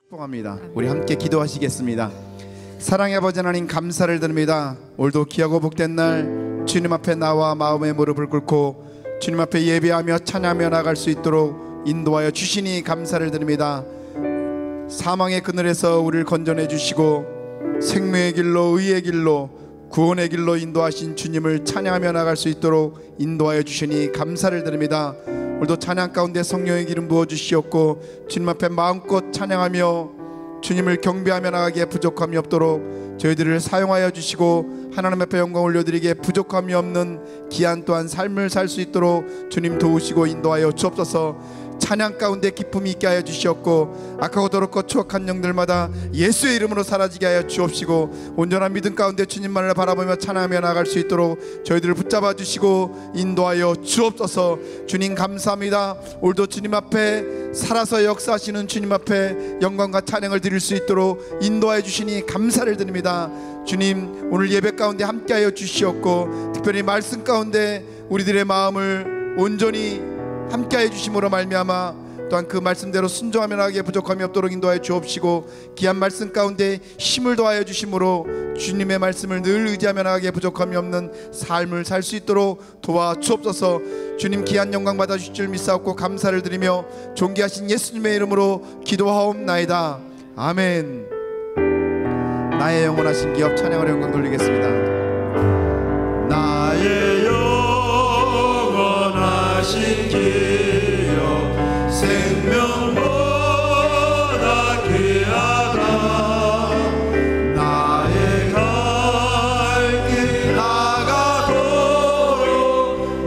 축복합니다. 우리 함께 기도하시겠습니다. 사랑의 아버지 하나님, 감사를 드립니다. 오늘도 귀하고 복된 날 주님 앞에 나와 마음의 무릎을 꿇고 주님 앞에 예배하며 찬양하며 나갈 수 있도록 인도하여 주시니 감사를 드립니다. 사망의 그늘에서 우리를 건져내 주시고 생명의 길로, 의의 길로, 구원의 길로 인도하신 주님을 찬양하며 나갈 수 있도록 인도하여 주시니 감사를 드립니다. 오늘도 찬양 가운데 성령의 기름 부어주시옵고 주님 앞에 마음껏 찬양하며 주님을 경배하며 나가기에 부족함이 없도록 저희들을 사용하여 주시고 하나님 앞에 영광 올려드리기에 부족함이 없는 귀한 또한 삶을 살 수 있도록 주님 도우시고 인도하여 주옵소서. 찬양 가운데 기쁨이 있게 하여 주시옵고 악하고 더럽고 추악한 영들마다 예수의 이름으로 사라지게 하여 주옵시고 온전한 믿음 가운데 주님만을 바라보며 찬양하며 나갈 수 있도록 저희들을 붙잡아 주시고 인도하여 주옵소서. 주님 감사합니다. 오늘도 주님 앞에 살아서 역사하시는 주님 앞에 영광과 찬양을 드릴 수 있도록 인도하여 주시니 감사를 드립니다. 주님, 오늘 예배 가운데 함께하여 주시옵고 특별히 말씀 가운데 우리들의 마음을 온전히 함께하여 주심으로 말미암아 또한 그 말씀대로 순종하며 나가기에 부족함이 없도록 인도하여 주옵시고 귀한 말씀 가운데 힘을 더하여 주심으로 주님의 말씀을 늘 의지하며 나가기에 부족함이 없는 삶을 살 수 있도록 도와주옵소서. 주님 귀한 영광 받아주실 줄 믿사옵고 감사를 드리며 존귀하신 예수님의 이름으로 기도하옵나이다. 아멘. 나의 영원하신 기업 찬양으로 영광 돌리겠습니다. 나의 영원하신 기업 생명보다 귀하다. 나의 갈 길 나가도록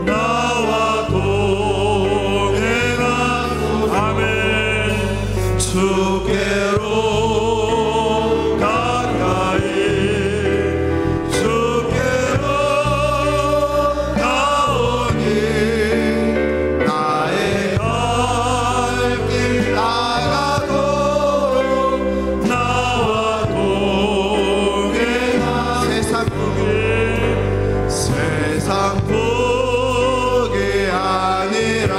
나와 동행하소서. 아멘. 주께로 가까이 주께로 가오니 나의 갈 길 나가도록 나와 동행하. 세상 복이 아니라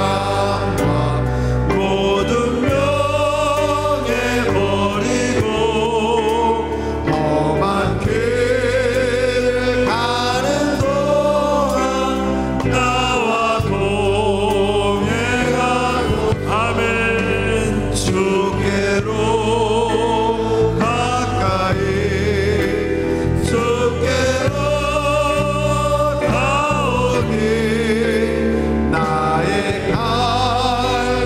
모든 명예 버리고 험한 길 가는 동안 나와 동행하고. 아멘. 주께로 가까이 주께로 가오니 나의 갈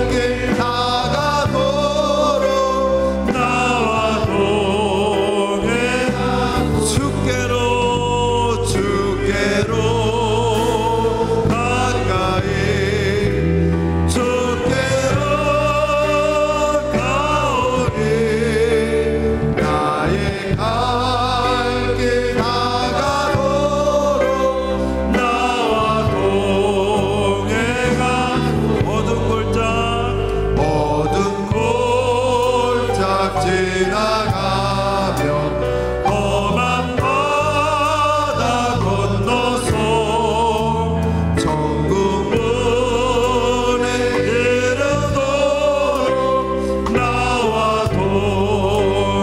길 나가도록 나와 동행하고. 주께로 가까이 주께로 가오니 나의 갈 길 나가도록 나와 동행하고. 모든 골짝 지나가며 험한 바다 건너서 천국 문에 이르도록 나와 동행하고.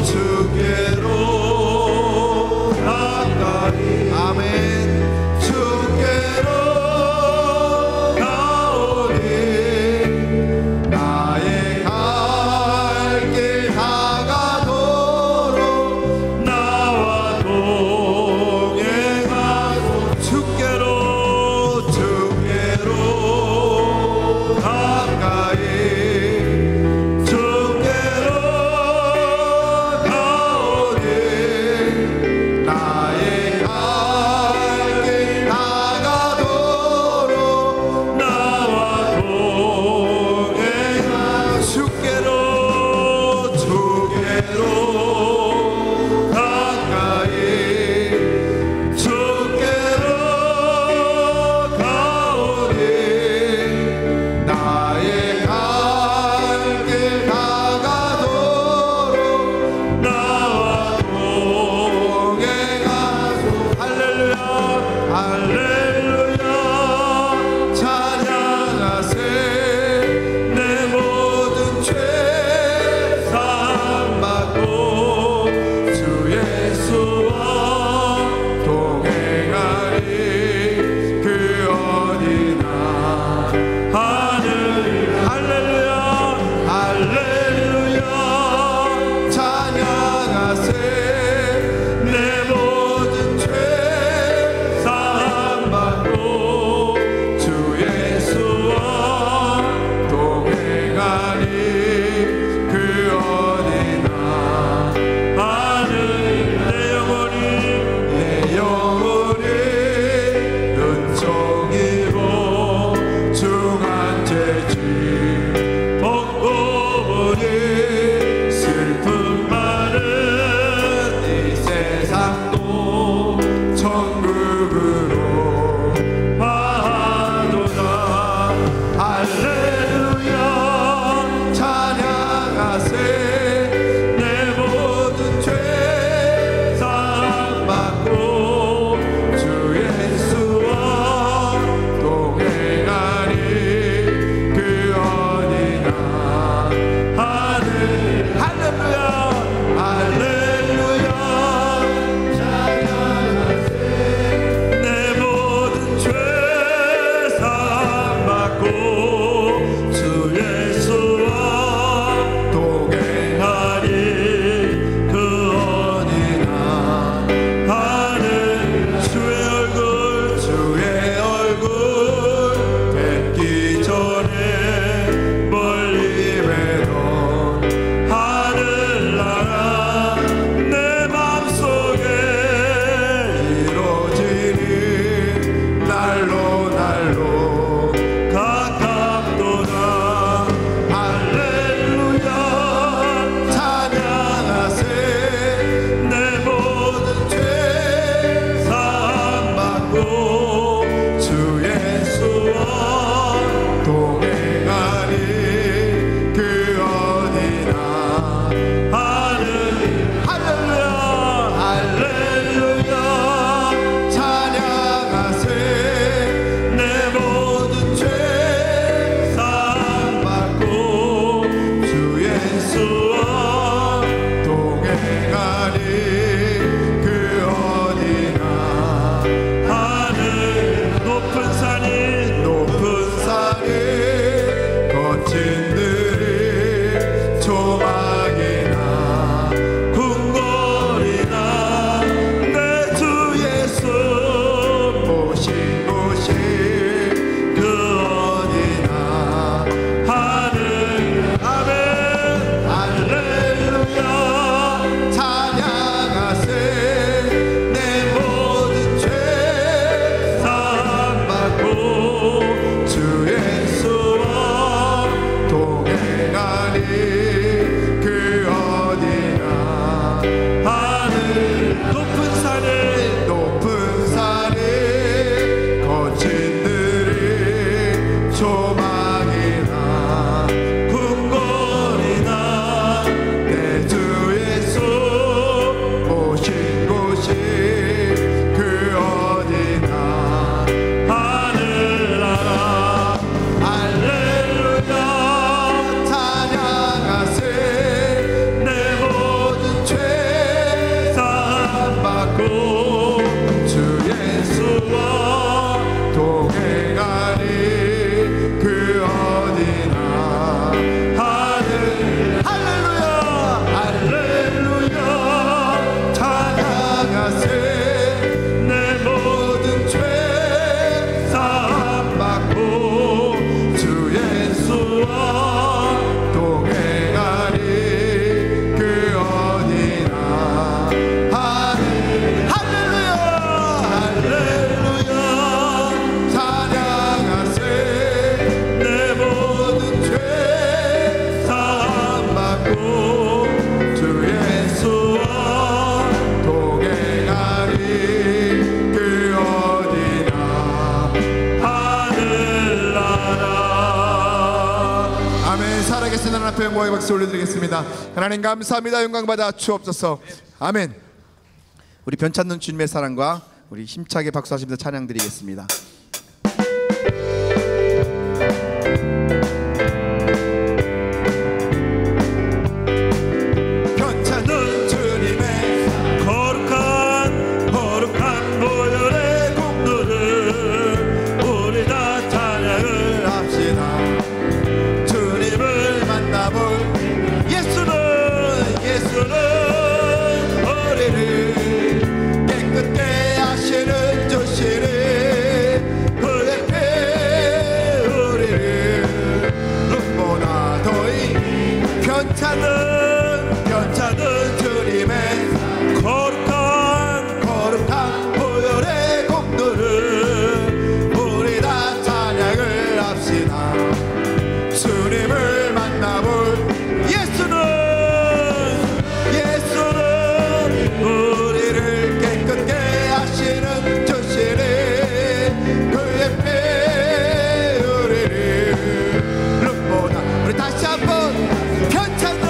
주께로 가까이. 아멘. 주께로 가오니 나의 갈 그 어디나 하늘 높은 산에 높은 산에 거친 들이 조망이나 궁궐이나 내 주 예수 오신 곳이 그 어디나 하늘나라 할렐루야 찬양하세 내 모든 죄 사함받고 주 예수와 동행하니 그 어디나 할렐루야 할렐루야 찬양하세 내 모든 죄 사함받고 주 예수와 동행하니 그 어디나 할렐루야 할렐루야 찬양하세 내 모든 죄 사함받고 주 예수와 동행하니 그 어디나 하늘나라. 아멘. 살아계신 하나님 앞에 영광의 박수 올려드리겠습니다. 하나님 감사합니다. 영광받아 주옵소서. 아멘. 우리 변찮는 주님의 사랑과 우리 힘차게 박수하시면서 찬양 드리겠습니다. 변찮는 주님의 거룩한 보혈의 공로를 우리 다 찬양을 합시다. 주님을 만나볼 예수는 우리를 깨끗게 하시는 주시니 그 옆에 우리를 눈보다 더이 변찮은 주님의 거룩한 보혈의 공로를 우리 다 찬양을 합시다. 주님을 만나볼 예수는 우리를 깨끗게 하시는 주시니 그 옆에 우리를 눈보다 우리 다시 한번 변찮는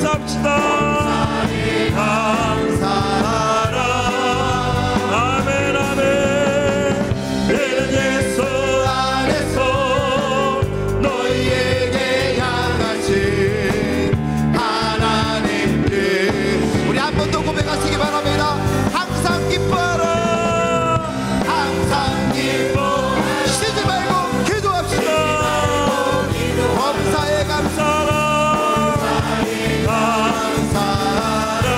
감사합시다. 감사하라. 아멘 아멘. 이는 예수 안에서 너희에게 향하신 하나님께. 우리 한 번 더 고백하시기 바랍니다. 항상 기뻐하라. 항상 기뻐. 쉬지 말고 기도합시다. 범사에 감사하라. 감사하라.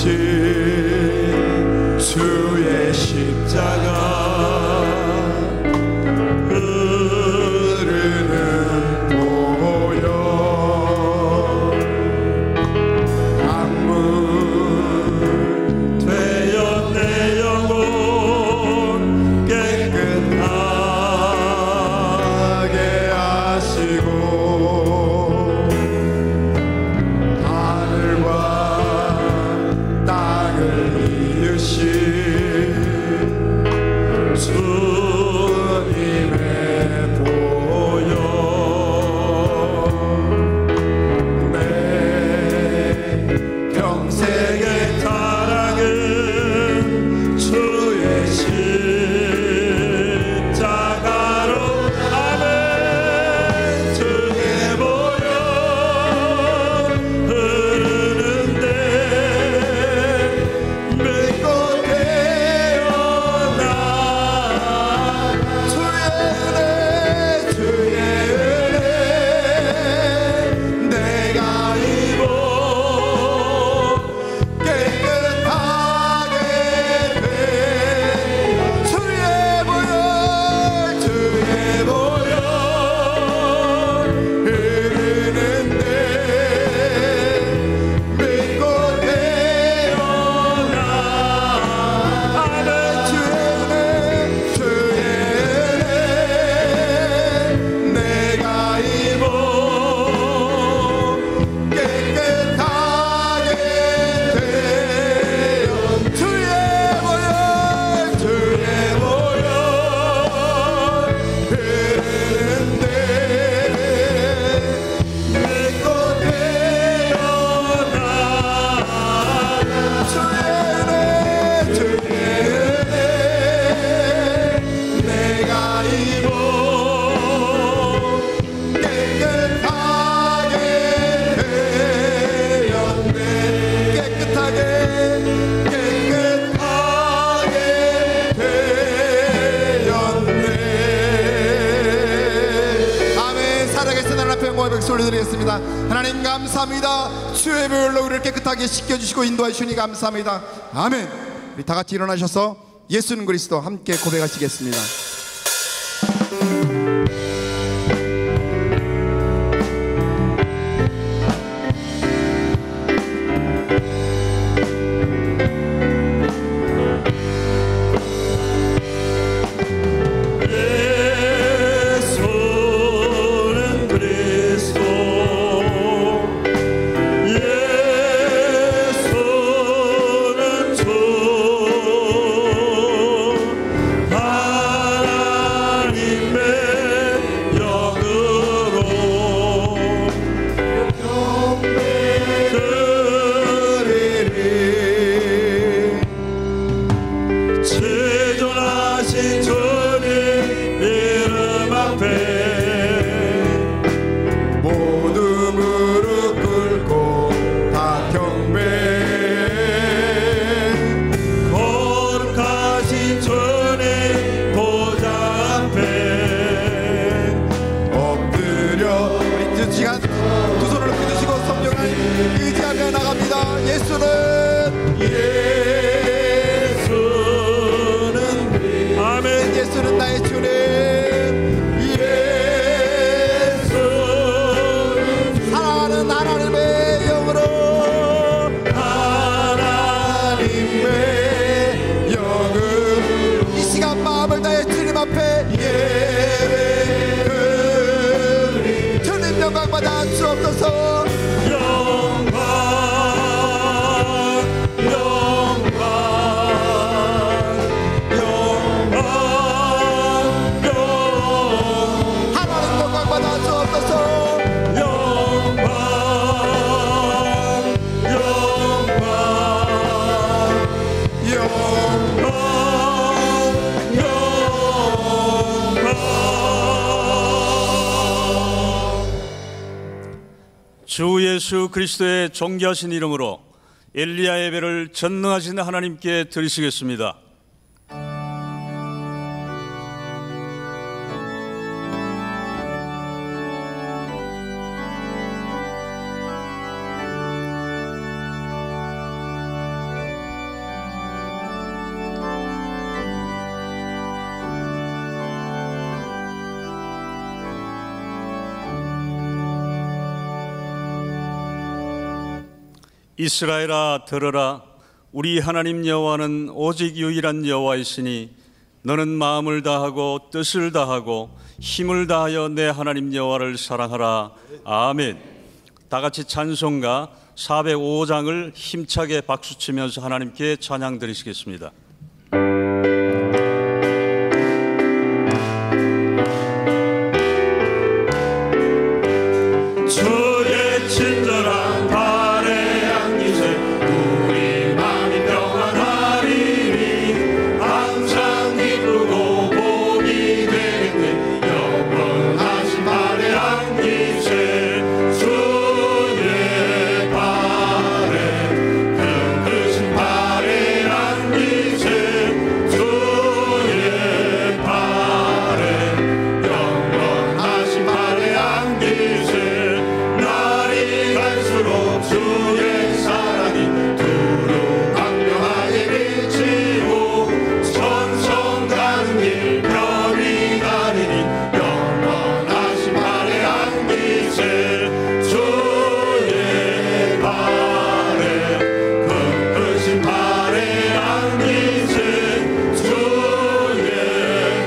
지신 주의 십자가 올려드리겠습니다. 하나님 감사합니다. 주의 보혈로 우리를 깨끗하게 씻겨주시고 인도하시니 감사합니다. 아멘. 우리 다 같이 일어나셔서 예수는 그리스도 함께 고백하시겠습니다. 예수는 나의 주님. 예수 사랑하는 하나님의 영으로, 하나님의 영으로 이 시간 마음을 다해 주님 앞에 예배드리 주님 영광 받아 주옵소서. 주 예수 그리스도의 존귀하신 이름으로 엘리야 예배를 전능하신 하나님께 드리시겠습니다. 이스라엘아 들으라. 우리 하나님 여호와는 오직 유일한 여호와이시니 너는 마음을 다하고 뜻을 다하고 힘을 다하여 내 하나님 여호와를 사랑하라. 아멘. 다 같이 찬송가 405장을 힘차게 박수치면서 하나님께 찬양 드리시겠습니다. 주의 친절한 발에 안기세 우리 마음이 평안하리니 항상 기쁘고 복이 되겠네. 영원하신 발에 안기세 주의 발에 큰 발에 안기세 주의 발에 영원하신 발에 안기세. 날이 갈수록 주의 사랑이 두루 광명하게 비치고 천성 가는 길 별이 가리니 영원하신 발에 안기세 주의 발에 큰 발에 안기세 주의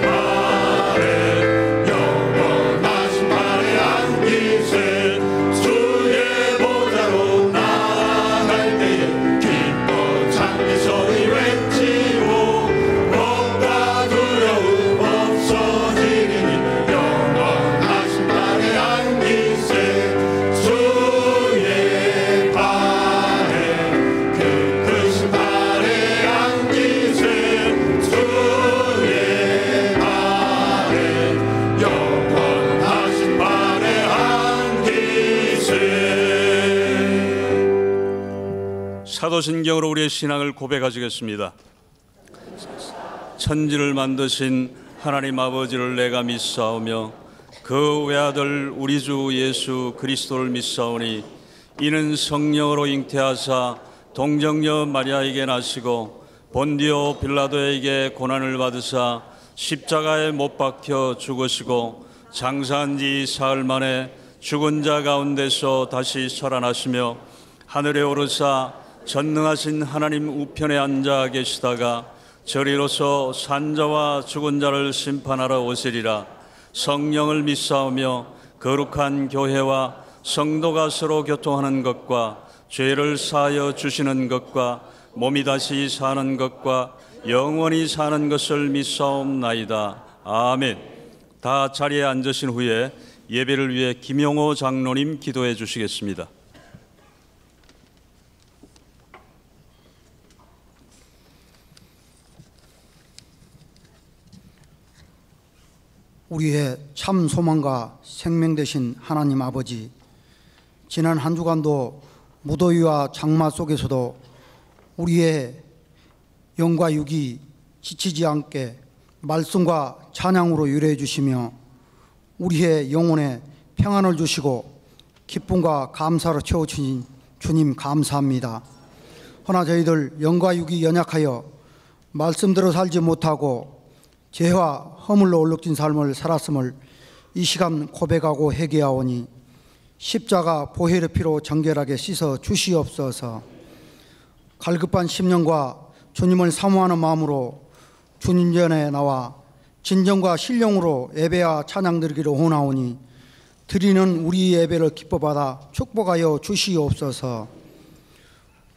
발에 영원하신 발에 안기세. 주의 보좌로 나아갈 때에 기뻐 찬미 소리 외치고 겁과 두려움 없어지리니 영원하신 발에 안기세 주의 발에 큰 발에 안기세 주의 발에 영원하신 발에 안기세. 사도신경으로 우리의 신앙을 고백하시겠습니다. 천지를 만드신 하나님 아버지를 내가 믿사오며 그 외아들 우리 주 예수 그리스도를 믿사오니 이는 성령으로 잉태하사 동정녀 마리아에게 나시고 본디오 빌라도에게 고난을 받으사 십자가에 못 박혀 죽으시고 장사한 지 사흘 만에 죽은 자 가운데서 다시 살아나시며 하늘에 오르사 전능하신 하나님 우편에 앉아 계시다가 저리로서 산자와 죽은 자를 심판하러 오시리라. 성령을 믿사오며 거룩한 교회와 성도가 서로 교통하는 것과 죄를 사하여 주시는 것과 몸이 다시 사는 것과 영원히 사는 것을 믿사옵나이다. 아멘. 다 자리에 앉으신 후에 예배를 위해 김용호 장로님 기도해 주시겠습니다. 우리의 참 소망과 생명 되신 하나님 아버지, 지난 한 주간도 무더위와 장마 속에서도 우리의 영과 육이 지치지 않게 말씀과 찬양으로 유래해 주시며 우리의 영혼에 평안을 주시고 기쁨과 감사로 채워주신 주님 감사합니다. 허나 저희들 영과 육이 연약하여 말씀대로 살지 못하고 죄와 허물로 얼룩진 삶을 살았음을 이 시간 고백하고 회개하오니 십자가 보혈의 피로 정결하게 씻어 주시옵소서. 갈급한 심령과 주님을 사모하는 마음으로 주님 전에 나와 진정과 신령으로 예배와 찬양 드리기를 원하오니 드리는 우리 예배를 기뻐받아 축복하여 주시옵소서.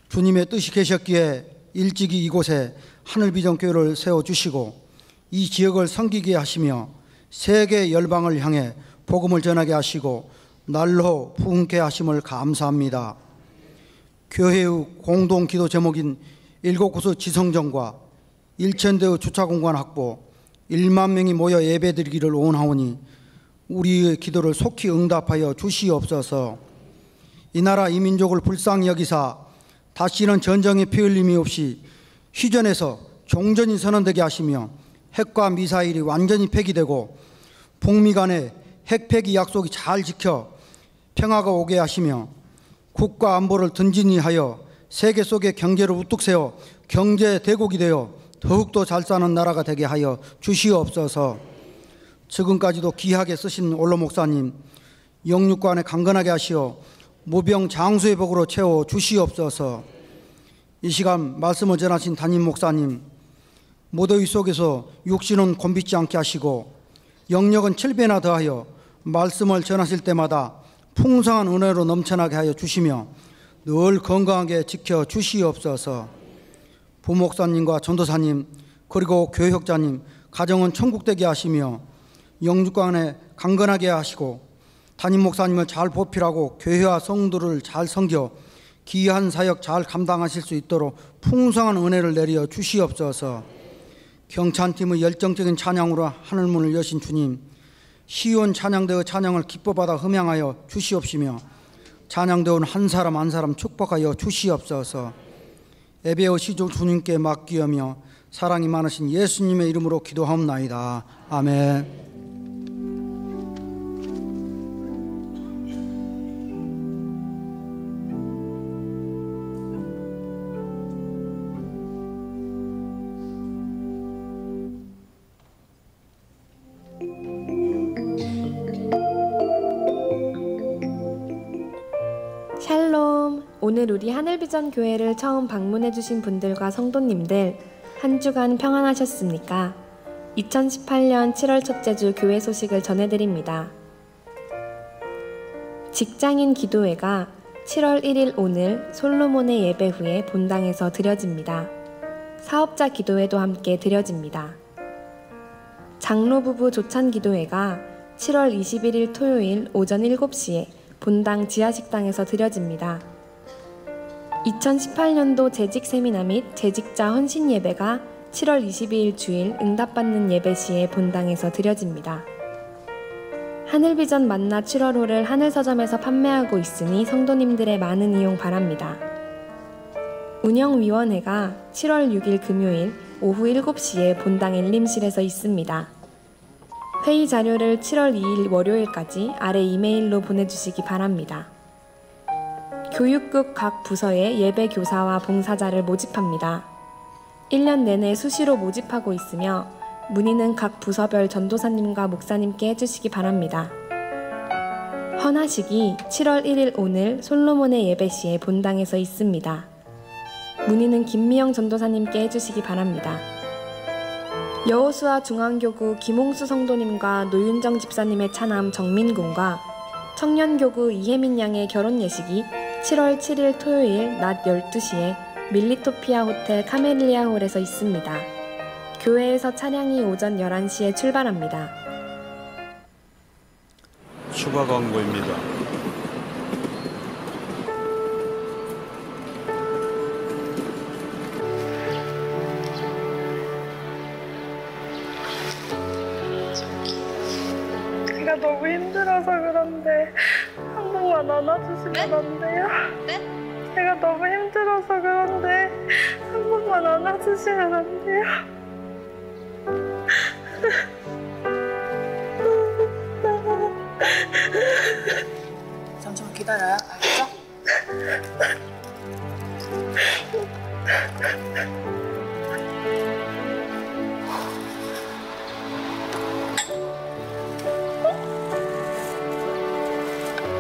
주님의 뜻이 계셨기에 일찍이 이곳에 하늘비전교회를 세워주시고 이 지역을 섬기게 하시며 세계 열방을 향해 복음을 전하게 하시고 날로 부흥케 하심을 감사합니다. 교회의 공동 기도 제목인 일곡구수 지성전과 일천대의 주차공간 확보 1만 명이 모여 예배드리기를 원하오니 우리의 기도를 속히 응답하여 주시옵소서. 이 나라 이 민족을 불쌍히 여기사 다시는 전쟁의 피 흘림이 없이 휴전에서 종전이 선언되게 하시며 핵과 미사일이 완전히 폐기되고 북미 간의 핵 폐기 약속이 잘 지켜 평화가 오게 하시며 국가 안보를 든든히 하여 세계 속의 경제를 우뚝 세워 경제 대국이 되어 더욱더 잘 사는 나라가 되게 하여 주시옵소서. 지금까지도 귀하게 쓰신 원로 목사님 영육관에 강건하게 하시어 모병 장수의 복으로 채워 주시옵소서. 이 시간 말씀을 전하신 담임 목사님, 무더위 속에서 육신은 곤비지 않게 하시고 영력은 7배나 더하여 말씀을 전하실 때마다 풍성한 은혜로 넘쳐나게 하여 주시며 늘 건강하게 지켜 주시옵소서. 부목사님과 전도사님 그리고 교역자님 가정은 천국되게 하시며 영육간에 강건하게 하시고 담임 목사님을 잘 보필하고 교회와 성도를 잘 섬겨 귀한 사역 잘 감당하실 수 있도록 풍성한 은혜를 내려 주시옵소서. 경찬팀의 열정적인 찬양으로 하늘문을 여신 주님, 시온 찬양대의 찬양을 기뻐받아 흠양하여 주시옵시며 찬양대원 한 사람 한 사람 축복하여 주시옵소서. 예배의 시조 주님께 맡기며 사랑이 많으신 예수님의 이름으로 기도하옵나이다. 아멘. 샬롬. 오늘 우리 하늘비전 교회를 처음 방문해 주신 분들과 성도님들 한 주간 평안하셨습니까? 2018년 7월 첫째 주 교회 소식을 전해드립니다. 직장인 기도회가 7월 1일 오늘 솔로몬의 예배 후에 본당에서 드려집니다. 사업자 기도회도 함께 드려집니다. 장로부부 조찬 기도회가 7월 21일 토요일 오전 7시에 본당 지하식당에서 드려집니다. 2018년도 재직 세미나 및 재직자 헌신 예배가 7월 22일 주일 응답받는 예배 시에 본당에서 드려집니다. 하늘비전 만나 7월호를 하늘서점에서 판매하고 있으니 성도님들의 많은 이용 바랍니다. 운영위원회가 7월 6일 금요일 오후 7시에 본당 일림실에서 있습니다. 회의 자료를 7월 2일 월요일까지 아래 이메일로 보내주시기 바랍니다. 교육국 각 부서에 예배 교사와 봉사자를 모집합니다. 1년 내내 수시로 모집하고 있으며 문의는 각 부서별 전도사님과 목사님께 해주시기 바랍니다. 헌화식이 7월 1일 오늘 솔로몬의 예배 시에 본당에서 있습니다. 문의는 김미영 전도사님께 해주시기 바랍니다. 여호수아 중앙교구 김홍수 성도님과 노윤정 집사님의 차남 정민군과 청년교구 이혜민 양의 결혼 예식이 7월 7일 토요일 낮 12시에 밀리토피아 호텔 카멜리아 홀에서 있습니다. 교회에서 차량이 오전 11시에 출발합니다. 추가 광고입니다. 제가 너무 힘들어서 그런데 한 번만 안아주시면 안 돼요? 네? 제가 너무 힘들어서 그런데 한 번만 안아주시면 안 돼요? 잠시만 기다려요. 알겠죠?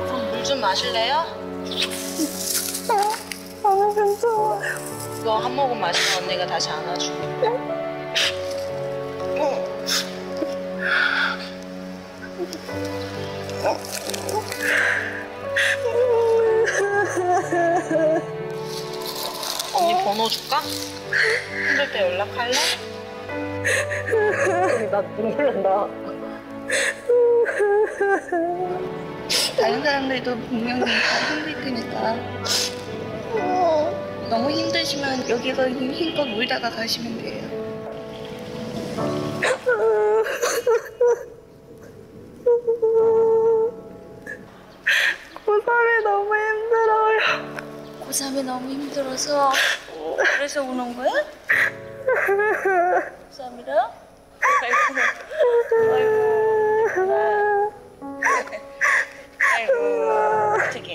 그럼 물 좀 마실래요? 아니 괜찮아요. 이거 한 모금 마시면 언니가 다시 안아줄게. 언니 번호 줄까? 힘들 때 연락할래? 나 눈물 난다. 다른 사람들도 분명히 다 힘들 테니까 너무 힘드시면 여기서 힘껏 울다가 가시면 돼요. 고3이 너무 힘들어요. 고3이 너무 힘들어서 그래서 우는 거야? 고3이라? 아이고 어떡해.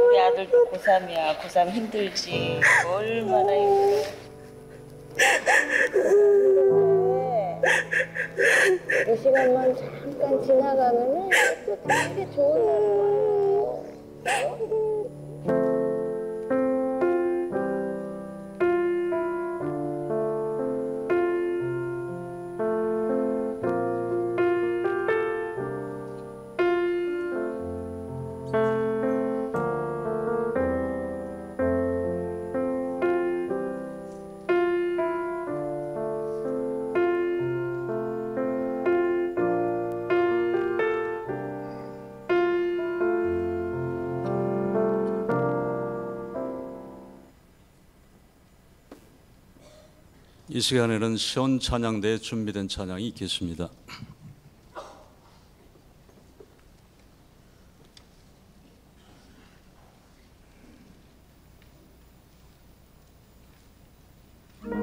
우리 아들도 고3이야. 고3 힘들지. 얼마나 힘들어. 이 시간만 잠깐 지나가면은 또 되게 좋은 날이야. 이 시간에는 시온 찬양대에 준비된 찬양이 있겠습니다. 내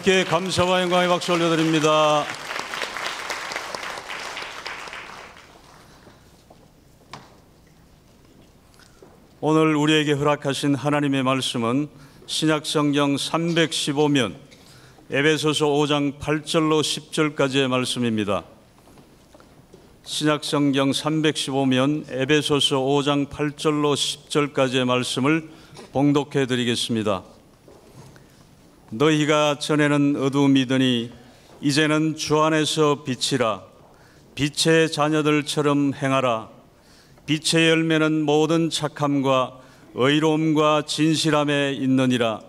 함께 감사와 영광의 박수 올려드립니다. 오늘 우리에게 허락하신 하나님의 말씀은 신약성경 315면 에베소서 5장 8절로 10절까지의 말씀입니다. 신약성경 315면 에베소서 5장 8절로 10절까지의 말씀을 봉독해 드리겠습니다. 너희가 전에는 어두움이더니 이제는 주 안에서 빛이라. 빛의 자녀들처럼 행하라. 빛의 열매는 모든 착함과 의로움과 진실함에 있느니라.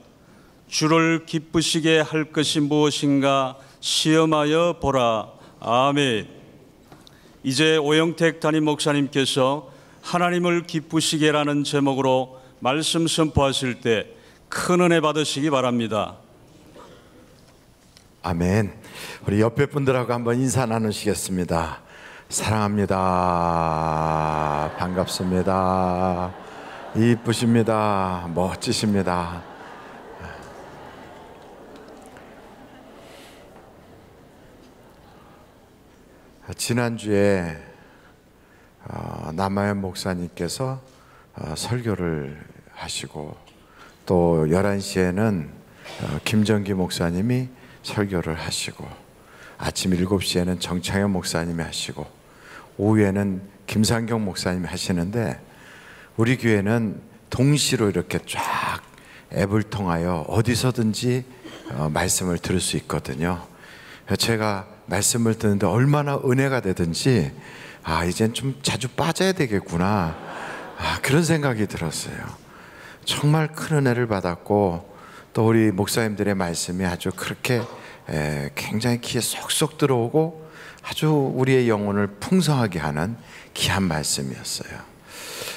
주를 기쁘시게 할 것이 무엇인가 시험하여 보라. 아멘. 이제 오영택 담임 목사님께서 하나님을 기쁘시게라는 제목으로 말씀 선포하실 때 큰 은혜 받으시기 바랍니다. 아멘. 우리 옆에 분들하고 한번 인사 나누시겠습니다. 사랑합니다. 반갑습니다. 이쁘십니다. 멋지십니다. 지난주에 남아연 목사님께서 설교를 하시고 또 11시에는 김정기 목사님이 설교를 하시고 아침 7시에는 정창현 목사님이 하시고 오후에는 김상경 목사님이 하시는데 우리 교회는 동시로 이렇게 쫙 앱을 통하여 어디서든지 말씀을 들을 수 있거든요. 제가 말씀을 듣는데 얼마나 은혜가 되든지 이젠 좀 자주 빠져야 되겠구나 그런 생각이 들었어요. 정말 큰 은혜를 받았고 또 우리 목사님들의 말씀이 아주 그렇게 굉장히 귀에 쏙쏙 들어오고 아주 우리의 영혼을 풍성하게 하는 귀한 말씀이었어요.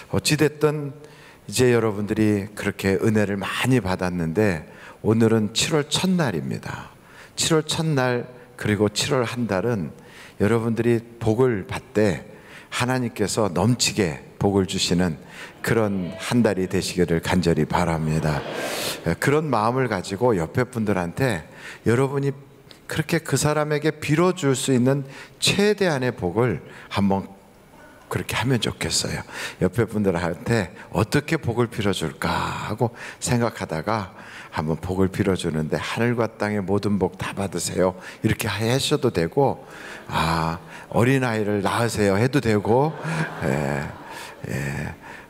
어찌됐든 이제 여러분들이 그렇게 은혜를 많이 받았는데 오늘은 7월 첫날입니다. 7월 첫날 그리고 7월 한 달은 여러분들이 복을 받되 하나님께서 넘치게 복을 주시는 그런 한 달이 되시기를 간절히 바랍니다. 그런 마음을 가지고 옆에 분들한테 여러분이 그렇게 그 사람에게 빌어줄 수 있는 최대한의 복을 한번 그렇게 하면 좋겠어요. 옆에 분들한테 어떻게 복을 빌어줄까 하고 생각하다가 한번 복을 빌어주는데 하늘과 땅의 모든 복 다 받으세요 이렇게 하셔도 되고 어린아이를 낳으세요 해도 되고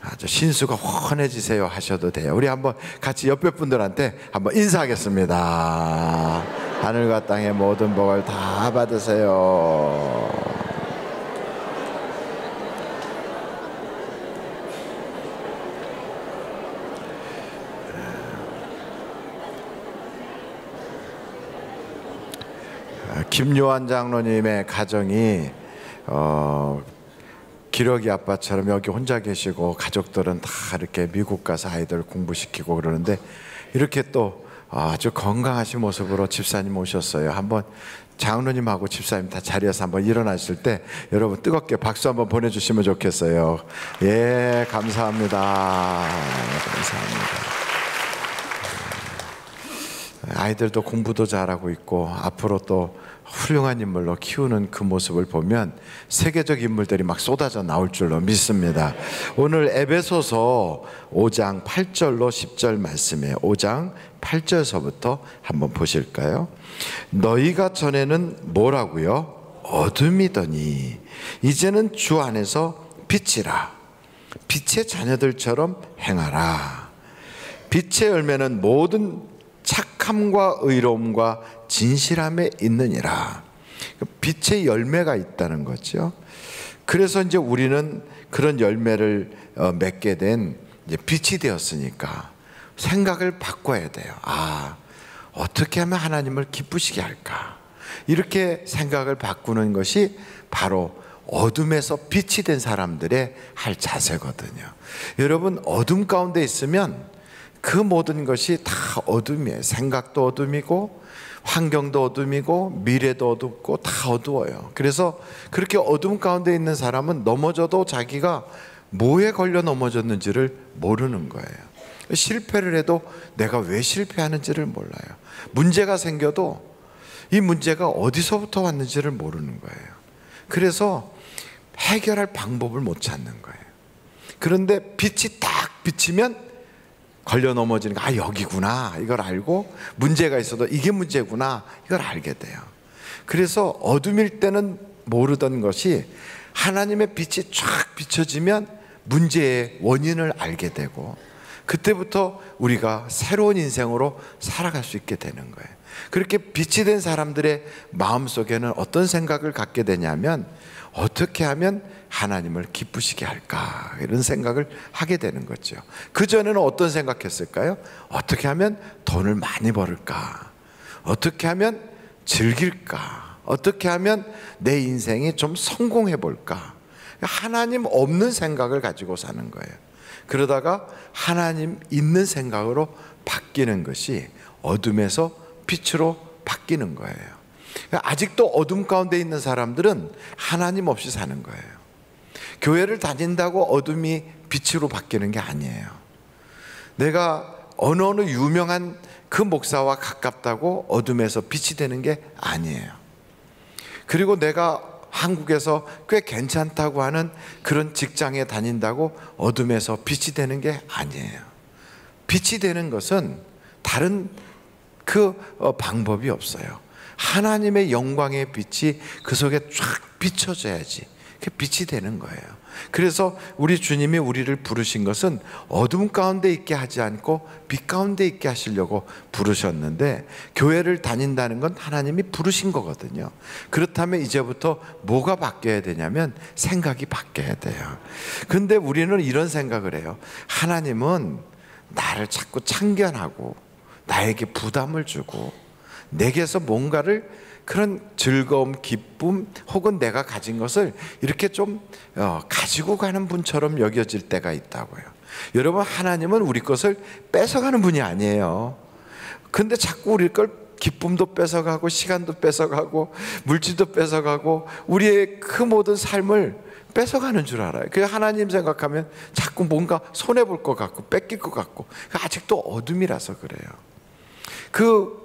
아주 신수가 훤해지세요 하셔도 돼요. 우리 한번 같이 옆에 분들한테 한번 인사하겠습니다. 하늘과 땅의 모든 복을 다 받으세요. 김요한 장로님의 가정이 기러기 아빠처럼 여기 혼자 계시고 가족들은 다 이렇게 미국 가서 아이들 공부시키고 그러는데 이렇게 또 아주 건강하신 모습으로 집사님 오셨어요. 한번 장로님하고 집사님 다 자리에서 한번 일어나실 때 여러분 뜨겁게 박수 한번 보내주시면 좋겠어요. 예, 감사합니다. 감사합니다. 아이들도 공부도 잘하고 있고 앞으로 또 훌륭한 인물로 키우는 그 모습을 보면 세계적 인물들이 막 쏟아져 나올 줄로 믿습니다. 오늘 에베소서 5장 8절로 10절 말씀이에요. 5장 8절서부터 한번 보실까요? 너희가 전에는 뭐라고요? 어둠이더니 이제는 주 안에서 빛이라. 빛의 자녀들처럼 행하라. 빛의 열매는 모든 착함과 의로움과 진실함에 있느니라. 빛의 열매가 있다는 거죠. 그래서 이제 우리는 그런 열매를 맺게 된 이제 빛이 되었으니까 생각을 바꿔야 돼요. 어떻게 하면 하나님을 기쁘시게 할까? 이렇게 생각을 바꾸는 것이 바로 어둠에서 빛이 된 사람들의 할 자세거든요. 여러분 어둠 가운데 있으면 그 모든 것이 다 어둠이에요. 생각도 어둠이고 환경도 어둠이고 미래도 어둡고 다 어두워요. 그래서 그렇게 어둠 가운데 있는 사람은 넘어져도 자기가 뭐에 걸려 넘어졌는지를 모르는 거예요. 실패를 해도 내가 왜 실패하는지를 몰라요. 문제가 생겨도 이 문제가 어디서부터 왔는지를 모르는 거예요. 그래서 해결할 방법을 못 찾는 거예요. 그런데 빛이 딱 비치면 걸려 넘어지는 거, 아, 여기구나, 이걸 알고, 문제가 있어도 이게 문제구나, 이걸 알게 돼요. 그래서 어둠일 때는 모르던 것이 하나님의 빛이 쫙 비춰지면 문제의 원인을 알게 되고, 그때부터 우리가 새로운 인생으로 살아갈 수 있게 되는 거예요. 그렇게 빛이 된 사람들의 마음속에는 어떤 생각을 갖게 되냐면, 어떻게 하면 하나님을 기쁘시게 할까, 이런 생각을 하게 되는 거죠. 그전에는 어떤 생각했을까요? 어떻게 하면 돈을 많이 벌을까, 어떻게 하면 즐길까, 어떻게 하면 내 인생이 좀 성공해 볼까. 하나님 없는 생각을 가지고 사는 거예요. 그러다가 하나님 있는 생각으로 바뀌는 것이 어둠에서 빛으로 바뀌는 거예요. 아직도 어둠 가운데 있는 사람들은 하나님 없이 사는 거예요. 교회를 다닌다고 어둠이 빛으로 바뀌는 게 아니에요. 내가 어느 유명한 그 목사와 가깝다고 어둠에서 빛이 되는 게 아니에요. 그리고 내가 한국에서 꽤 괜찮다고 하는 그런 직장에 다닌다고 어둠에서 빛이 되는 게 아니에요. 빛이 되는 것은 다른 그 방법이 없어요. 하나님의 영광의 빛이 그 속에 쫙 비춰져야지 그게 빛이 되는 거예요. 그래서 우리 주님이 우리를 부르신 것은 어둠 가운데 있게 하지 않고 빛 가운데 있게 하시려고 부르셨는데, 교회를 다닌다는 건 하나님이 부르신 거거든요. 그렇다면 이제부터 뭐가 바뀌어야 되냐면 생각이 바뀌어야 돼요. 근데 우리는 이런 생각을 해요. 하나님은 나를 자꾸 참견하고 나에게 부담을 주고 내게서 뭔가를, 그런 즐거움, 기쁨 혹은 내가 가진 것을 이렇게 좀 가지고 가는 분처럼 여겨질 때가 있다고요. 여러분, 하나님은 우리 것을 뺏어가는 분이 아니에요. 근데 자꾸 우리 걸 기쁨도 뺏어가고 시간도 뺏어가고 물질도 뺏어가고 우리의 그 모든 삶을 뺏어가는 줄 알아요. 그 하나님 생각하면 자꾸 뭔가 손해볼 것 같고 뺏길 것 같고, 아직도 어둠이라서 그래요.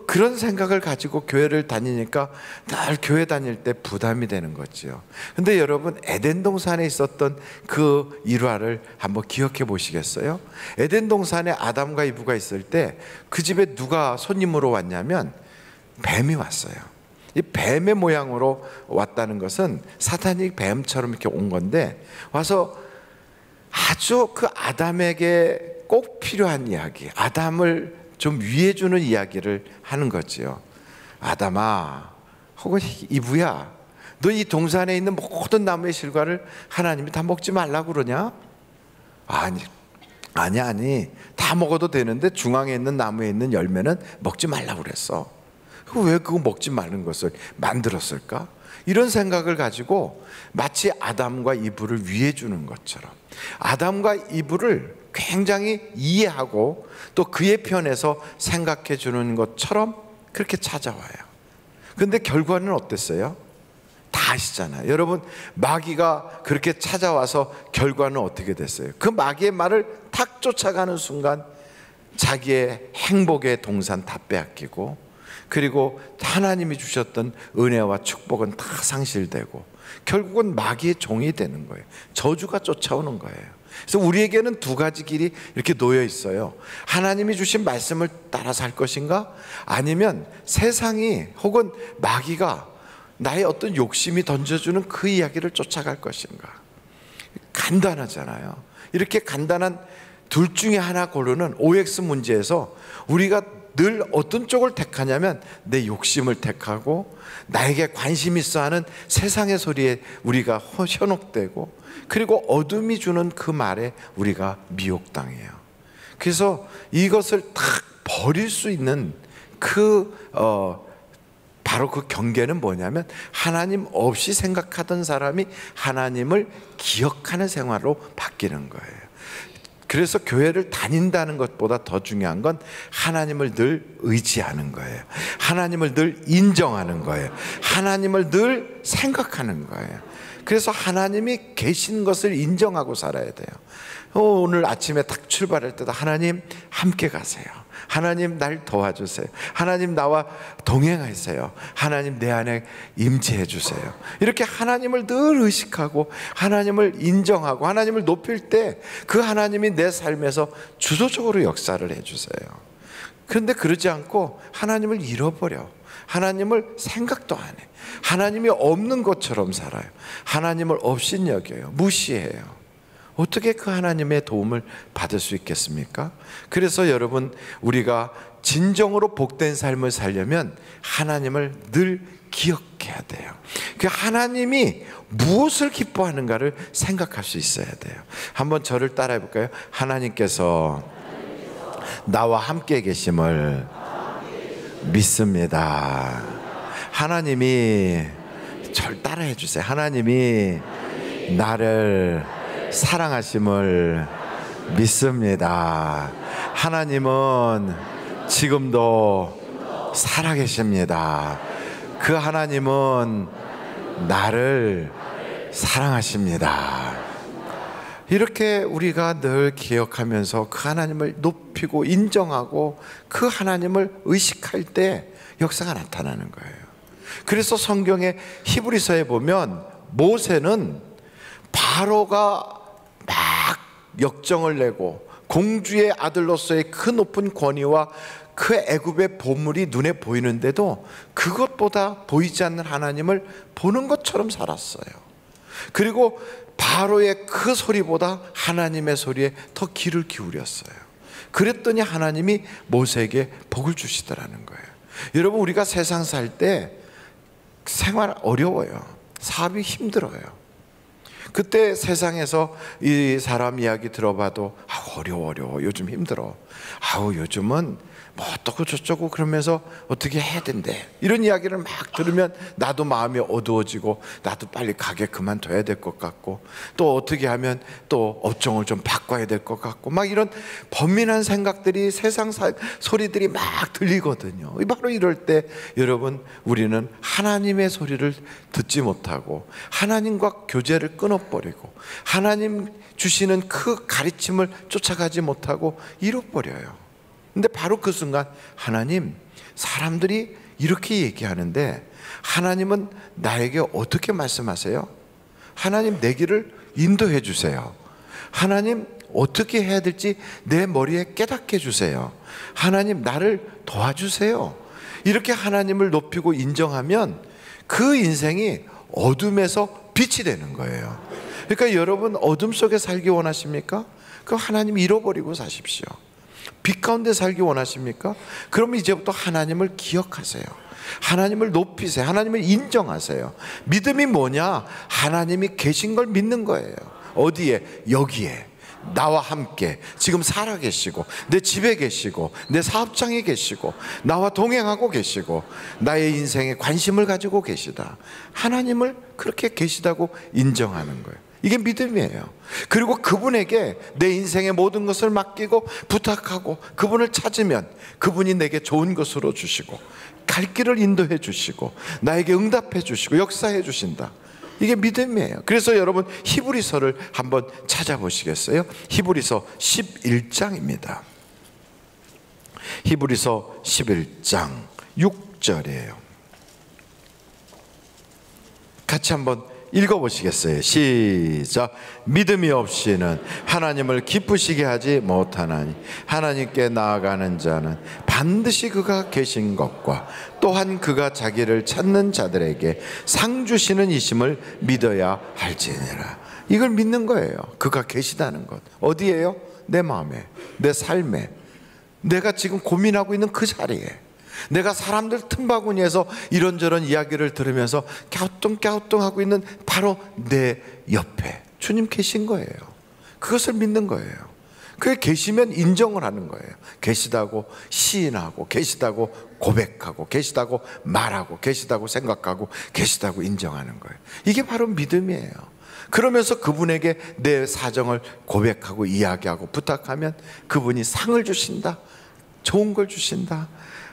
그런 생각을 가지고 교회를 다니니까 늘 교회 다닐 때 부담이 되는 거죠. 근데 여러분, 에덴 동산에 있었던 그 일화를 한번 기억해 보시겠어요? 에덴 동산에 아담과 이브가 있을 때 그 집에 누가 손님으로 왔냐면 뱀이 왔어요. 이 뱀의 모양으로 왔다는 것은 사탄이 뱀처럼 이렇게 온 건데, 와서 아주 그 아담에게 꼭 필요한 이야기, 아담을 좀 위해주는 이야기를 하는 거지요. 아담아, 혹은 이브야, 너 이 동산에 있는 모든 나무의 실과를 하나님이 다 먹지 말라고 그러냐? 아니, 다 먹어도 되는데 중앙에 있는 나무에 있는 열매는 먹지 말라고 그랬어. 왜 그거 먹지 말는 것을 만들었을까? 이런 생각을 가지고 마치 아담과 이브를 위해주는 것처럼 아담과 이브를 굉장히 이해하고 또 그의 편에서 생각해 주는 것처럼 그렇게 찾아와요. 그런데 결과는 어땠어요? 다 아시잖아요. 여러분, 마귀가 그렇게 찾아와서 결과는 어떻게 됐어요? 그 마귀의 말을 탁 쫓아가는 순간 자기의 행복의 동산 다 빼앗기고, 그리고 하나님이 주셨던 은혜와 축복은 다 상실되고 결국은 마귀의 종이 되는 거예요. 저주가 쫓아오는 거예요. 그래서 우리에게는 두 가지 길이 이렇게 놓여 있어요. 하나님이 주신 말씀을 따라 살 것인가, 아니면 세상이 혹은 마귀가 나의 어떤 욕심이 던져주는 그 이야기를 쫓아갈 것인가. 간단하잖아요. 이렇게 간단한 둘 중에 하나 고르는 OX 문제에서 우리가 늘 어떤 쪽을 택하냐면 내 욕심을 택하고 나에게 관심 있어 하는 세상의 소리에 우리가 현혹되고, 그리고 어둠이 주는 그 말에 우리가 미혹당해요. 그래서 이것을 딱 버릴 수 있는 바로 그 경계는 뭐냐면, 하나님 없이 생각하던 사람이 하나님을 기억하는 생활로 바뀌는 거예요. 그래서 교회를 다닌다는 것보다 더 중요한 건 하나님을 늘 의지하는 거예요. 하나님을 늘 인정하는 거예요. 하나님을 늘 생각하는 거예요. 그래서 하나님이 계신 것을 인정하고 살아야 돼요. 오늘 아침에 딱 출발할 때도 하나님 함께 가세요. 하나님 날 도와주세요. 하나님 나와 동행하세요. 하나님 내 안에 임재해 주세요. 이렇게 하나님을 늘 의식하고 하나님을 인정하고 하나님을 높일 때 그 하나님이 내 삶에서 주도적으로 역사를 해 주세요. 그런데 그러지 않고 하나님을 잃어버려. 하나님을 생각도 안 해. 하나님이 없는 것처럼 살아요. 하나님을 업신여겨요. 무시해요. 어떻게 그 하나님의 도움을 받을 수 있겠습니까? 그래서 여러분, 우리가 진정으로 복된 삶을 살려면 하나님을 늘 기억해야 돼요. 그 하나님이 무엇을 기뻐하는가를 생각할 수 있어야 돼요. 한번 저를 따라해 볼까요? 하나님께서 나와 함께 계심을 믿습니다. 하나님이 저를 따라해 주세요. 하나님이 나를 사랑하심을 믿습니다. 하나님은 지금도 살아계십니다. 그 하나님은 나를 사랑하십니다. 이렇게 우리가 늘 기억하면서 그 하나님을 높이고 인정하고 그 하나님을 의식할 때 역사가 나타나는 거예요. 그래서 성경의 히브리서에 보면 모세는 바로가 막 역정을 내고 공주의 아들로서의 그 높은 권위와 그 애굽의 보물이 눈에 보이는데도 그것보다 보이지 않는 하나님을 보는 것처럼 살았어요. 그리고 바로의 그 소리보다 하나님의 소리에 더 귀를 기울였어요. 그랬더니 하나님이 모세에게 복을 주시더라는 거예요. 여러분, 우리가 세상 살 때 생활 어려워요. 사업이 힘들어요. 그때 세상에서 이 사람 이야기 들어봐도 어려워 요즘 힘들어, 요즘은 뭐 어떻고 저쩌고 그러면서 어떻게 해야 된대, 이런 이야기를 막 들으면 나도 마음이 어두워지고 나도 빨리 가게 그만둬야 될 것 같고 또 어떻게 하면 또 업종을 좀 바꿔야 될 것 같고 막 이런 번민한 생각들이 세상 소리들이 막 들리거든요. 바로 이럴 때 여러분, 우리는 하나님의 소리를 듣지 못하고 하나님과 교제를 끊어버리고 하나님 주시는 그 가르침을 쫓아가지 못하고 잃어버려요. 근데 바로 그 순간 하나님, 사람들이 이렇게 얘기하는데 하나님은 나에게 어떻게 말씀하세요? 하나님, 내 길을 인도해 주세요. 하나님, 어떻게 해야 될지 내 머리에 깨닫게 해주세요. 하나님, 나를 도와주세요. 이렇게 하나님을 높이고 인정하면 그 인생이 어둠에서 빛이 되는 거예요. 그러니까 여러분, 어둠 속에 살기 원하십니까? 그럼 하나님 잃어버리고 사십시오. 빛 가운데 살기 원하십니까? 그럼 이제부터 하나님을 기억하세요. 하나님을 높이세요. 하나님을 인정하세요. 믿음이 뭐냐? 하나님이 계신 걸 믿는 거예요. 어디에? 여기에. 나와 함께 지금 살아계시고 내 집에 계시고 내 사업장에 계시고 나와 동행하고 계시고 나의 인생에 관심을 가지고 계시다. 하나님을 그렇게 계시다고 인정하는 거예요. 이게 믿음이에요. 그리고 그분에게 내 인생의 모든 것을 맡기고 부탁하고 그분을 찾으면 그분이 내게 좋은 것으로 주시고 갈 길을 인도해 주시고 나에게 응답해 주시고 역사해 주신다. 이게 믿음이에요. 그래서 여러분, 히브리서를 한번 찾아보시겠어요? 히브리서 11장입니다. 히브리서 11장 6절이에요. 같이 한번 읽어보시겠어요? 시작. 믿음이 없이는 하나님을 기쁘시게 하지 못하나니 하나님께 나아가는 자는 반드시 그가 계신 것과 또한 그가 자기를 찾는 자들에게 상 주시는 이심을 믿어야 할지니라. 이걸 믿는 거예요. 그가 계시다는 것. 어디에요? 내 마음에, 내 삶에, 내가 지금 고민하고 있는 그 자리에, 내가 사람들 틈바구니에서 이런저런 이야기를 들으면서 갸우뚱갸우뚱하고 있는 바로 내 옆에 주님 계신 거예요. 그것을 믿는 거예요. 그게 계시면 인정을 하는 거예요. 계시다고 시인하고 계시다고 고백하고 계시다고 말하고 계시다고 생각하고 계시다고 인정하는 거예요. 이게 바로 믿음이에요. 그러면서 그분에게 내 사정을 고백하고 이야기하고 부탁하면 그분이 상을 주신다. 좋은 걸 주신다.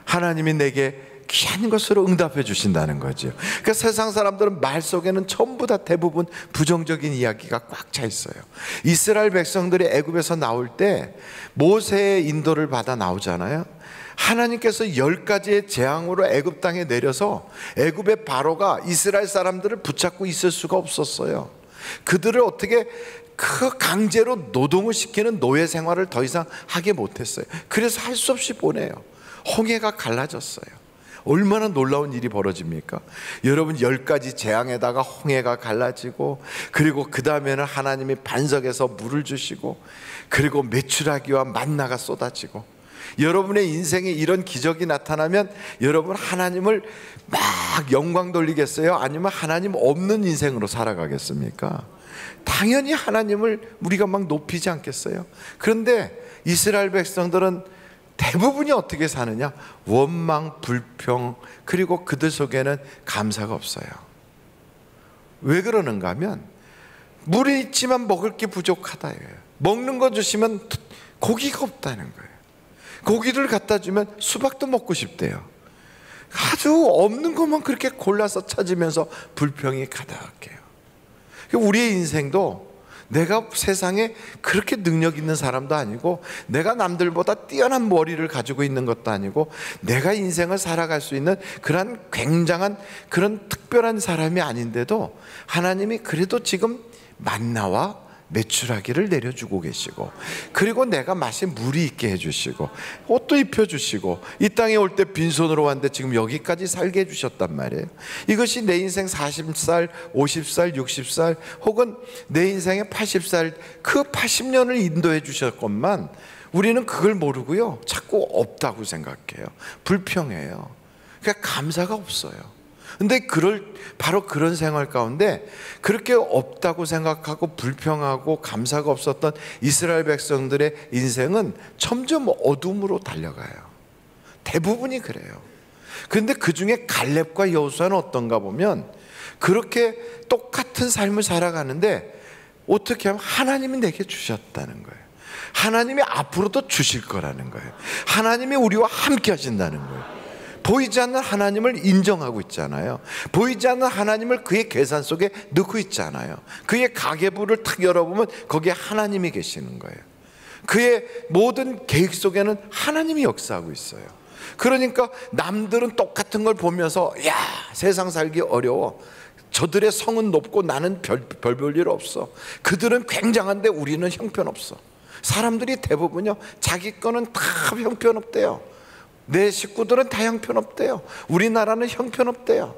하나님이 내게 귀한 것으로 응답해 주신다는 거죠. 그러니까 세상 사람들은 말 속에는 전부 다 대부분 부정적인 이야기가 꽉 차 있어요. 이스라엘 백성들이 애굽에서 나올 때 모세의 인도를 받아 나오잖아요. 하나님께서 10가지의 재앙으로 애굽 땅에 내려서 애굽의 바로가 이스라엘 사람들을 붙잡고 있을 수가 없었어요. 그들을 어떻게 그 강제로 노동을 시키는 노예 생활을 더 이상 하게 못했어요. 그래서 할 수 없이 보내요. 홍해가 갈라졌어요. 얼마나 놀라운 일이 벌어집니까? 여러분, 10가지 재앙에다가 홍해가 갈라지고, 그리고 그 다음에는 하나님이 반석에서 물을 주시고, 그리고 메추라기와 만나가 쏟아지고, 여러분의 인생에 이런 기적이 나타나면 여러분 하나님을 막 영광 돌리겠어요? 아니면 하나님 없는 인생으로 살아가겠습니까? 당연히 하나님을 우리가 막 높이지 않겠어요? 그런데 이스라엘 백성들은 대부분이 어떻게 사느냐? 원망, 불평, 그리고 그들 속에는 감사가 없어요. 왜 그러는가 하면 물이 있지만 먹을 게 부족하다. 먹는 거 주시면 고기가 없다는 거예요. 고기를 갖다 주면 수박도 먹고 싶대요. 아주 없는 것만 그렇게 골라서 찾으면서 불평이 가득해요. 우리의 인생도 내가 세상에 그렇게 능력 있는 사람도 아니고, 내가 남들보다 뛰어난 머리를 가지고 있는 것도 아니고, 내가 인생을 살아갈 수 있는 그런 굉장한 그런 특별한 사람이 아닌데도 하나님이 그래도 지금 만나와 메추라기를 내려주고 계시고, 그리고 내가 마신 물이 있게 해주시고, 옷도 입혀주시고, 이 땅에 올 때 빈손으로 왔는데 지금 여기까지 살게 해주셨단 말이에요. 이것이 내 인생 40살, 50살, 60살 혹은 내 인생의 80살, 그 80년을 인도해 주셨건만 우리는 그걸 모르고요, 자꾸 없다고 생각해요. 불평해요. 그러니까 감사가 없어요. 근데 바로 그런 생활 가운데 그렇게 없다고 생각하고 불평하고 감사가 없었던 이스라엘 백성들의 인생은 점점 어둠으로 달려가요. 대부분이 그래요. 그런데 그 중에 갈렙과 여호수아는 어떤가 보면 그렇게 똑같은 삶을 살아가는데 어떻게 하면 하나님이 내게 주셨다는 거예요. 하나님이 앞으로도 주실 거라는 거예요. 하나님이 우리와 함께 하신다는 거예요. 보이지 않는 하나님을 인정하고 있잖아요. 보이지 않는 하나님을 그의 계산 속에 넣고 있잖아요. 그의 가계부를 탁 열어보면 거기에 하나님이 계시는 거예요. 그의 모든 계획 속에는 하나님이 역사하고 있어요. 그러니까 남들은 똑같은 걸 보면서 야, 세상 살기 어려워, 저들의 성은 높고 나는 별 볼 일 없어, 그들은 굉장한데 우리는 형편없어. 사람들이 대부분요, 자기 거는 다 형편없대요. 내 식구들은 다 형편없대요. 우리나라는 형편없대요.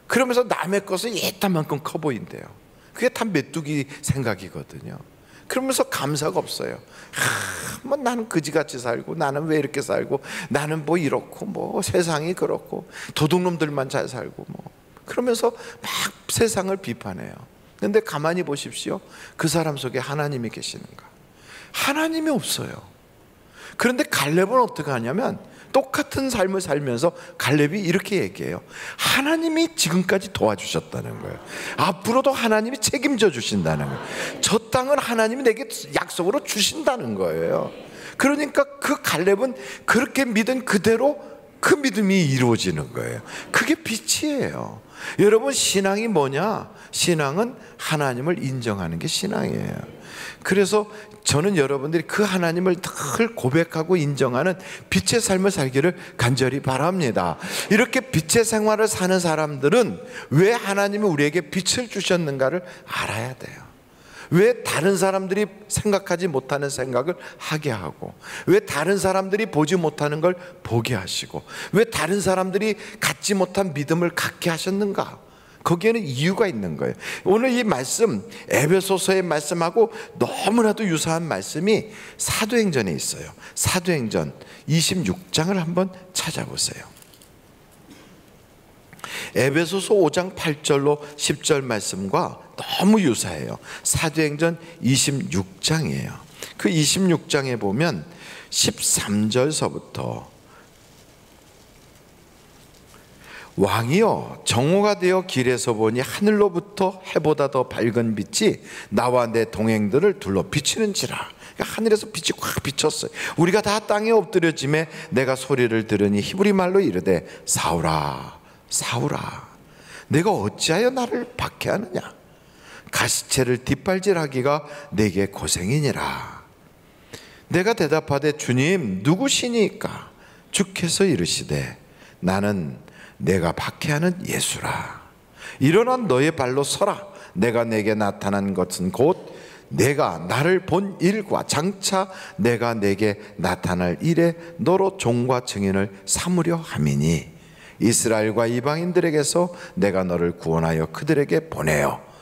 그러면서 남의 것은 예딴만큼 커 보인대요. 그게 다 메뚜기 생각이거든요. 그러면서 감사가 없어요. 뭐 나는 그지같이 살고, 나는 왜 이렇게 살고, 나는 뭐 이렇고, 뭐 세상이 그렇고, 도둑놈들만 잘 살고, 뭐 그러면서 막 세상을 비판해요. 그런데 가만히 보십시오. 그 사람 속에 하나님이 계시는가? 하나님이 없어요. 그런데 갈렙은 어떻게 하냐면 똑같은 삶을 살면서 갈렙이 이렇게 얘기해요. 하나님이 지금까지 도와주셨다는 거예요. 앞으로도 하나님이 책임져 주신다는 거예요. 저 땅은 하나님이 내게 약속으로 주신다는 거예요. 그러니까 그 갈렙은 그렇게 믿은 그대로 그 믿음이 이루어지는 거예요. 그게 빛이에요. 여러분, 신앙이 뭐냐? 신앙은 하나님을 인정하는 게 신앙이에요. 그래서 저는 여러분들이 그 하나님을 늘 고백하고 인정하는 빛의 삶을 살기를 간절히 바랍니다. 이렇게 빛의 생활을 사는 사람들은 왜 하나님이 우리에게 빛을 주셨는가를 알아야 돼요. 왜 다른 사람들이 생각하지 못하는 생각을 하게 하고, 왜 다른 사람들이 보지 못하는 걸 보게 하시고, 왜 다른 사람들이 갖지 못한 믿음을 갖게 하셨는가? 거기에는 이유가 있는 거예요. 오늘 이 말씀, 에베소서의 말씀하고 너무나도 유사한 말씀이 사도행전에 있어요. 사도행전 26장을 한번 찾아보세요. 에베소서 5장 8절로 10절 말씀과 너무 유사해요. 사도행전 26장이에요. 그 26장에 보면 13절서부터 왕이여, 정오가 되어 길에서 보니 하늘로부터 해보다 더 밝은 빛이 나와 내 동행들을 둘러 비치는지라. 하늘에서 빛이 확 비쳤어요. 우리가 다 땅에 엎드려짐에 내가 소리를 들으니 히브리 말로 이르되 사울아 사울아 내가 어찌하여 나를 박해하느냐. 가시체를 뒷발질하기가 내게 고생이니라. 내가 대답하되 주님 누구시니까? 주께서 이르시되 나는 내가 박해하는 예수라. 일어나 너의 발로 서라. 내가 내게 나타난 것은 곧 내가 나를 본 일과 장차 내가 내게 나타날 일에 너로 종과 증인을 삼으려 함이니 이스라엘과 이방인들에게서 내가 너를 구원하여 그들에게 보내어.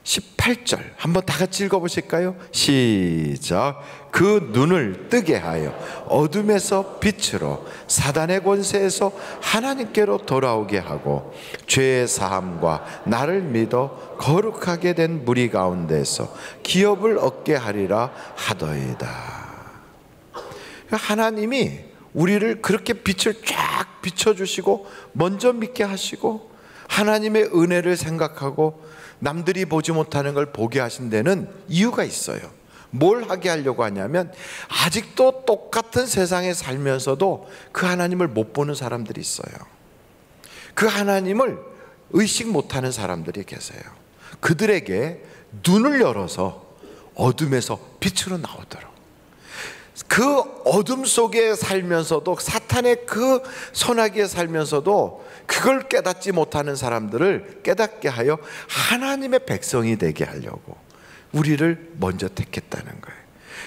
18절 한번 다 같이 읽어보실까요? 시작. 그 눈을 뜨게 하여 어둠에서 빛으로 사단의 권세에서 하나님께로 돌아오게 하고 죄의 사함과 나를 믿어 거룩하게 된 무리 가운데서 기업을 얻게 하리라 하더이다. 하나님이 우리를 그렇게 빛을 쫙 비춰주시고 먼저 믿게 하시고 하나님의 은혜를 생각하고 남들이 보지 못하는 걸 보게 하신 데는 이유가 있어요. 뭘 하게 하려고 하냐면 아직도 똑같은 세상에 살면서도 그 하나님을 못 보는 사람들이 있어요. 그 하나님을 의식 못하는 사람들이 계세요. 그들에게 눈을 열어서 어둠에서 빛으로 나오도록, 그 어둠 속에 살면서도 사탄의 그 소나기에 살면서도 그걸 깨닫지 못하는 사람들을 깨닫게 하여 하나님의 백성이 되게 하려고 우리를 먼저 택했다는 거예요.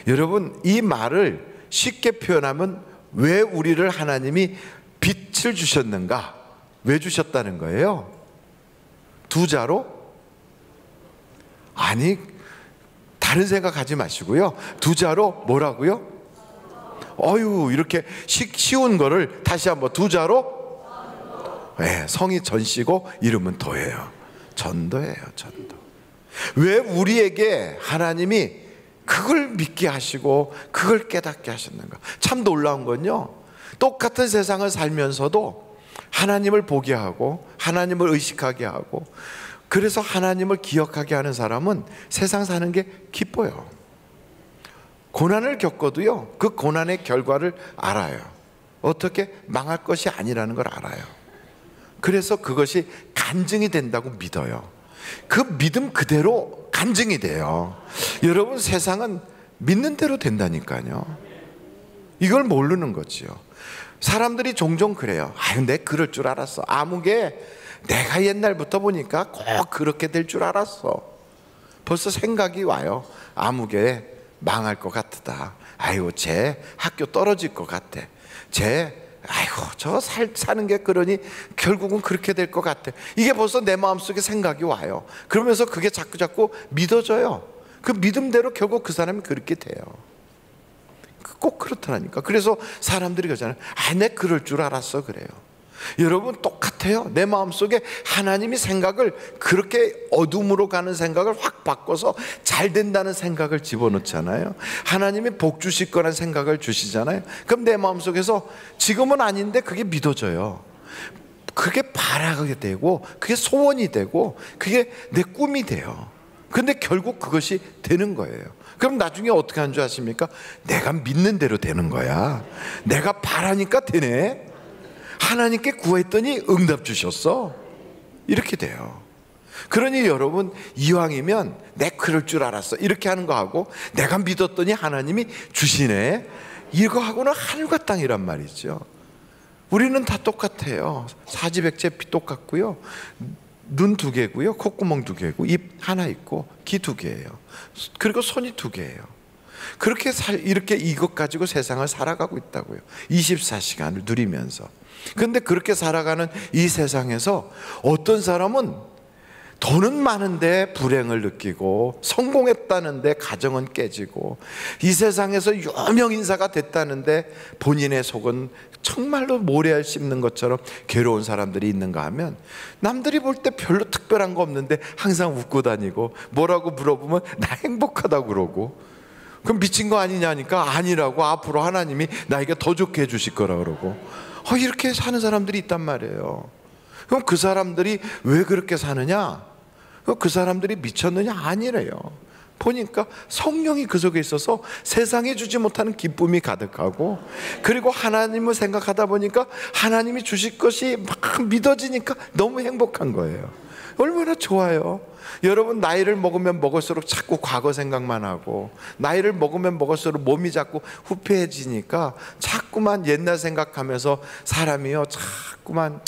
여러분, 이 말을 쉽게 표현하면 왜 우리를 하나님이 빛을 주셨는가? 왜 주셨다는 거예요? 두 자로? 아니, 다른 생각하지 마시고요. 두 자로 뭐라고요? 이렇게 쉬운 거를 다시 한번 두 자로? 네, 성이 전씨고 이름은 도예요. 전도예요, 전도. 왜 우리에게 하나님이 그걸 믿게 하시고 그걸 깨닫게 하셨는가? 참 놀라운 건요, 똑같은 세상을 살면서도 하나님을 보게 하고 하나님을 의식하게 하고 그래서 하나님을 기억하게 하는 사람은 세상 사는 게 기뻐요. 고난을 겪어도요, 그 고난의 결과를 알아요. 어떻게 망할 것이 아니라는 걸 알아요. 그래서 그것이 간증이 된다고 믿어요. 그 믿음 그대로 간증이 돼요. 여러분, 세상은 믿는 대로 된다니까요. 이걸 모르는 거지요. 사람들이 종종 그래요. 내 그럴 줄 알았어. 아무개 내가 옛날부터 보니까 꼭 그렇게 될 줄 알았어. 벌써 생각이 와요. 아무개 망할 것 같다. 쟤 학교 떨어질 것 같아. 저 사는 게 그러니 결국은 그렇게 될 것 같아. 이게 벌써 내 마음속에 생각이 와요. 그러면서 그게 자꾸 믿어져요. 그 믿음대로 결국 그 사람이 그렇게 돼요. 꼭 그렇더라니까. 그래서 사람들이 그러잖아요. 내 그럴 줄 알았어. 그래요. 여러분, 똑같아요. 내 마음속에 하나님이 생각을 그렇게 어둠으로 가는 생각을 확 바꿔서 잘 된다는 생각을 집어넣잖아요. 하나님이 복 주실 거라는 생각을 주시잖아요. 그럼 내 마음속에서 지금은 아닌데 그게 믿어져요. 그게 바라게 되고 그게 소원이 되고 그게 내 꿈이 돼요. 근데 결국 그것이 되는 거예요. 그럼 나중에 어떻게 하는 줄 아십니까? 내가 믿는 대로 되는 거야. 내가 바라니까 되네. 하나님께 구했더니 응답 주셨어. 이렇게 돼요. 그러니 여러분, 이왕이면 내 그럴 줄 알았어 이렇게 하는 거 하고 내가 믿었더니 하나님이 주시네, 이거 하고는 하늘과 땅이란 말이죠. 우리는 다 똑같아요. 사지백제 똑같고요. 눈 2개고요. 콧구멍 2개고 입 하나 있고 귀 2개예요. 그리고 손이 2개예요. 그렇게 이렇게 이것 가지고 세상을 살아가고 있다고요. 24시간을 누리면서. 그런데 그렇게 살아가는 이 세상에서 어떤 사람은 돈은 많은데 불행을 느끼고, 성공했다는데 가정은 깨지고, 이 세상에서 유명 인사가 됐다는데 본인의 속은 정말로 모래알 씹는 것처럼 괴로운 사람들이 있는가 하면, 남들이 볼 때 별로 특별한 거 없는데 항상 웃고 다니고, 뭐라고 물어보면 나 행복하다고 그러고, 그럼 미친 거 아니냐니까 아니라고, 앞으로 하나님이 나에게 더 좋게 해주실 거라 그러고, 이렇게 사는 사람들이 있단 말이에요. 그럼 그 사람들이 왜 그렇게 사느냐? 그 사람들이 미쳤느냐? 아니래요. 보니까 성령이 그 속에 있어서 세상에 주지 못하는 기쁨이 가득하고, 그리고 하나님을 생각하다 보니까 하나님이 주실 것이 막 믿어지니까 너무 행복한 거예요. 얼마나 좋아요. 여러분, 나이를 먹으면 먹을수록 자꾸 과거 생각만 하고, 나이를 먹으면 먹을수록 몸이 자꾸 후패해지니까 자꾸만 옛날 생각하면서 사람이요 자꾸만